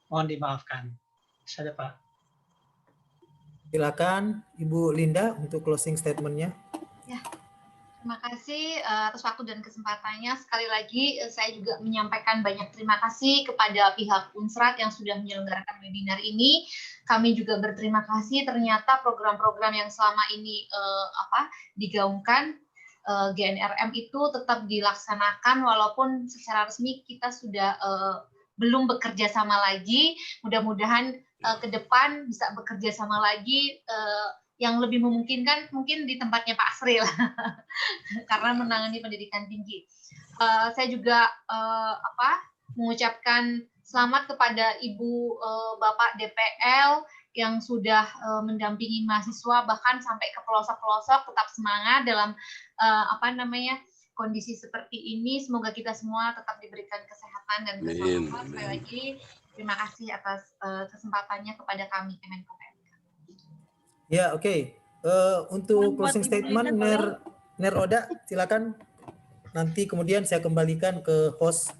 mohon dimaafkan. Saja Pak. Silakan Ibu Linda untuk closing statement-nya. Ya. Terima kasih atas waktu dan kesempatannya. Sekali lagi saya juga menyampaikan banyak terima kasih kepada pihak Unsrat yang sudah menyelenggarakan webinar ini. Kami juga berterima kasih ternyata program-program yang selama ini digaungkan GNRM itu tetap dilaksanakan walaupun secara resmi kita sudah belum bekerja sama lagi. Mudah-mudahan ke depan bisa bekerja sama lagi. Yang lebih memungkinkan mungkin di tempatnya Pak Asril karena menangani pendidikan tinggi. Saya juga mengucapkan selamat kepada Ibu Bapak DPL yang sudah mendampingi mahasiswa bahkan sampai ke pelosok-pelosok, tetap semangat dalam kondisi seperti ini. Semoga kita semua tetap diberikan kesehatan dan keselamatan. Sekali lagi terima kasih atas kesempatannya kepada kami Kemenko. Ya, oke. Untuk closing statement, Ner Oda, silakan. Nanti kemudian saya kembalikan ke host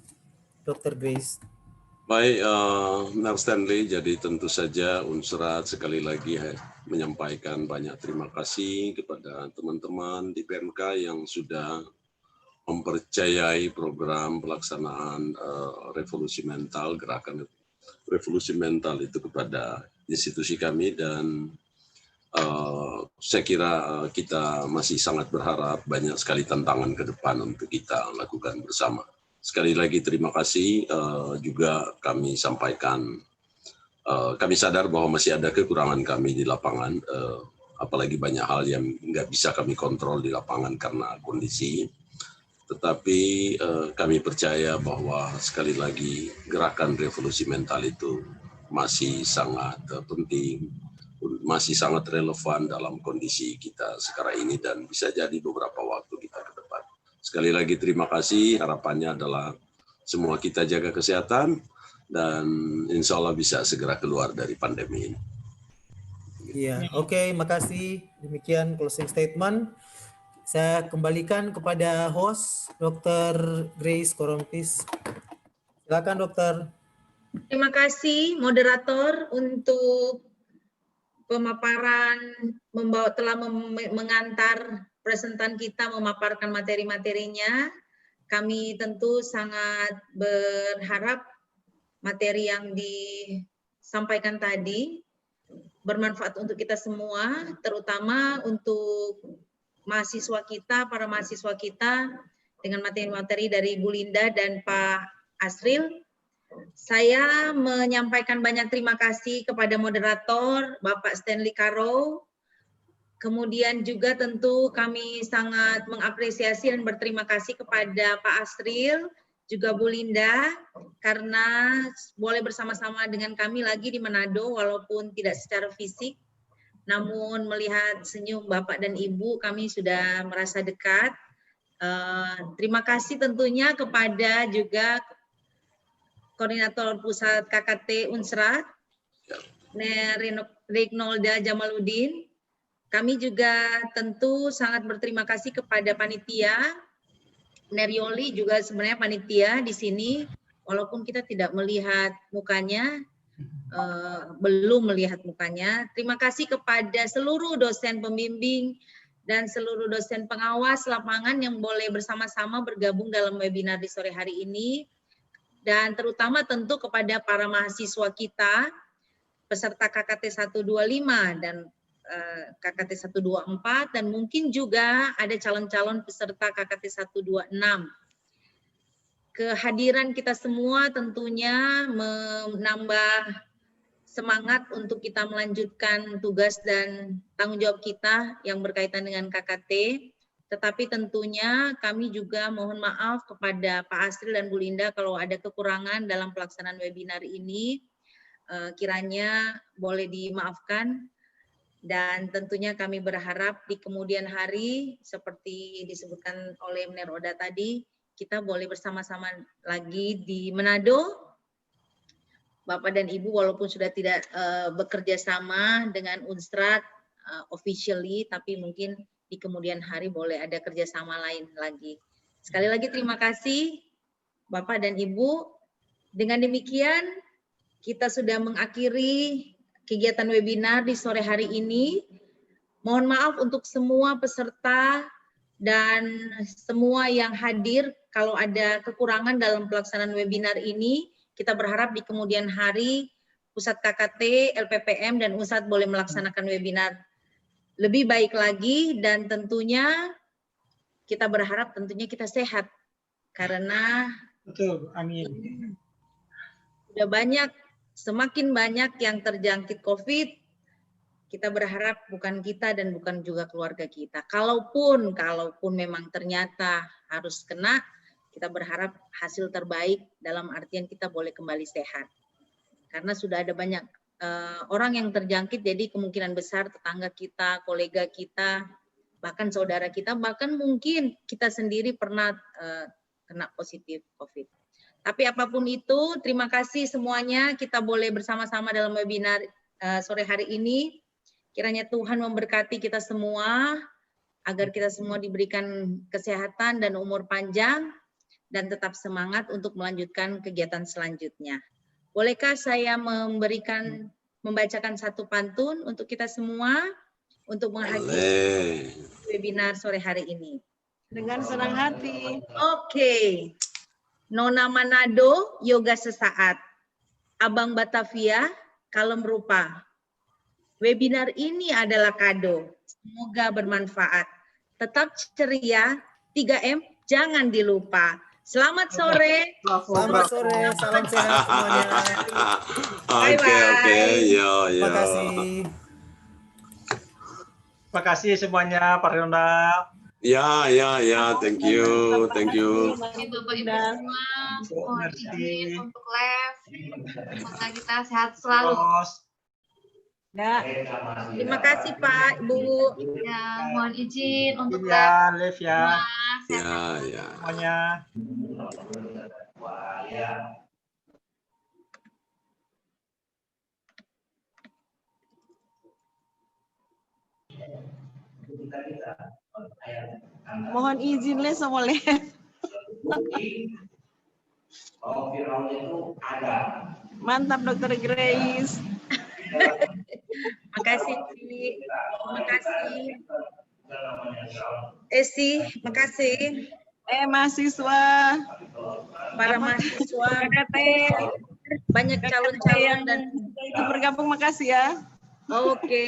Dr. Grace. Baik, Ner Stanley, jadi tentu saja Unsrat sekali lagi menyampaikan banyak terima kasih kepada teman-teman di PMK yang sudah mempercayai program pelaksanaan revolusi mental, gerakan revolusi mental itu kepada institusi kami, dan saya kira kita masih sangat berharap banyak sekali tantangan ke depan untuk kita lakukan bersama. Sekali lagi terima kasih, juga kami sampaikan, kami sadar bahwa masih ada kekurangan kami di lapangan, apalagi banyak hal yang nggak bisa kami kontrol di lapangan karena kondisi. Tetapi kami percaya bahwa sekali lagi gerakan revolusi mental itu masih sangat penting, masih sangat relevan dalam kondisi kita sekarang ini dan bisa jadi beberapa waktu kita ke depan. Sekali lagi terima kasih, harapannya adalah semua kita jaga kesehatan dan insya Allah bisa segera keluar dari pandemi ini. Iya, oke, makasih. Demikian closing statement. Saya kembalikan kepada host Dr. Grace Korompis. Silakan Dokter. Terima kasih moderator untuk pemaparan, telah mengantar presentan kita memaparkan materi-materinya. Kami tentu sangat berharap materi yang disampaikan tadi bermanfaat untuk kita semua, terutama untuk mahasiswa kita, para mahasiswa kita dengan materi-materi dari Bu Linda dan Pak Asril. Saya menyampaikan banyak terima kasih kepada moderator Bapak Stanley Karo. Kemudian juga tentu kami sangat mengapresiasi dan berterima kasih kepada Pak Asril, juga Bu Linda, karena boleh bersama-sama dengan kami lagi di Manado, walaupun tidak secara fisik. Namun melihat senyum Bapak dan Ibu, kami sudah merasa dekat. Terima kasih tentunya kepada juga Koordinator Pusat KKT Unsrat, Regnolda Jamaludin. Kami juga tentu sangat berterima kasih kepada panitia, Nerioli juga sebenarnya panitia di sini, walaupun kita tidak melihat mukanya, belum melihat mukanya. Terima kasih kepada seluruh dosen pembimbing dan seluruh dosen pengawas lapangan yang boleh bersama-sama bergabung dalam webinar di sore hari ini. Dan terutama tentu kepada para mahasiswa kita, peserta KKT 125 dan KKT 124, dan mungkin juga ada calon-calon peserta KKT 126. Kehadiran kita semua tentunya menambah semangat untuk kita melanjutkan tugas dan tanggung jawab kita yang berkaitan dengan KKT. Tetapi tentunya kami juga mohon maaf kepada Pak Asril dan Bu Linda kalau ada kekurangan dalam pelaksanaan webinar ini, kiranya boleh dimaafkan. Dan tentunya kami berharap di kemudian hari, seperti disebutkan oleh Mener Oda tadi, kita boleh bersama-sama lagi di Manado. Bapak dan Ibu walaupun sudah tidak bekerja sama dengan Unstrat officially, tapi mungkin di kemudian hari boleh ada kerjasama lain lagi. Sekali lagi terima kasih Bapak dan Ibu. Dengan demikian kita sudah mengakhiri kegiatan webinar di sore hari ini. Mohon maaf untuk semua peserta dan semua yang hadir kalau ada kekurangan dalam pelaksanaan webinar ini. Kita berharap di kemudian hari Pusat KKT, LPPM, dan UNSAT boleh melaksanakan webinar lebih baik lagi, dan tentunya kita berharap tentunya kita sehat karena Betul, amin. sudah banyak, semakin banyak yang terjangkit COVID. Kita berharap bukan kita dan bukan juga keluarga kita. Kalaupun memang ternyata harus kena, kita berharap hasil terbaik dalam artian kita boleh kembali sehat. Karena sudah ada banyak orang yang terjangkit, jadi kemungkinan besar tetangga kita, kolega kita, bahkan saudara kita, bahkan mungkin kita sendiri pernah kena positif COVID. Tapi apapun itu, terima kasih semuanya. Kita boleh bersama-sama dalam webinar sore hari ini. Kiranya Tuhan memberkati kita semua, agar kita semua diberikan kesehatan dan umur panjang, dan tetap semangat untuk melanjutkan kegiatan selanjutnya. Bolehkah saya membacakan satu pantun untuk kita semua untuk mengakhiri webinar sore hari ini? Dengan senang hati. Oke. Nona Manado, yoga sesaat. Abang Batavia, kalem rupa. Webinar ini adalah kado. Semoga bermanfaat. Tetap ceria, 3M jangan dilupa. Selamat sore. Selamat sore, salam sehat semuanya. Oke, yo. Terima kasih. Terima kasih semuanya, Pak Ronda. Ya, thank you. Bapak Ibu semua, mohon izin untuk live. Semoga kita sehat selalu. Ya. Terima kasih Pak, Ibu. Ya, mohon izin untuk live. Ya, live ya. Ya. Semuanya. Mohon izin les boleh. Mantap Dr. Grace. Makasih, Ci. Terima kasih. Esi, makasih. Mahasiswa. Para mahasiswa, KKT. banyak calon-calon dan Bergabung, makasih ya. oke.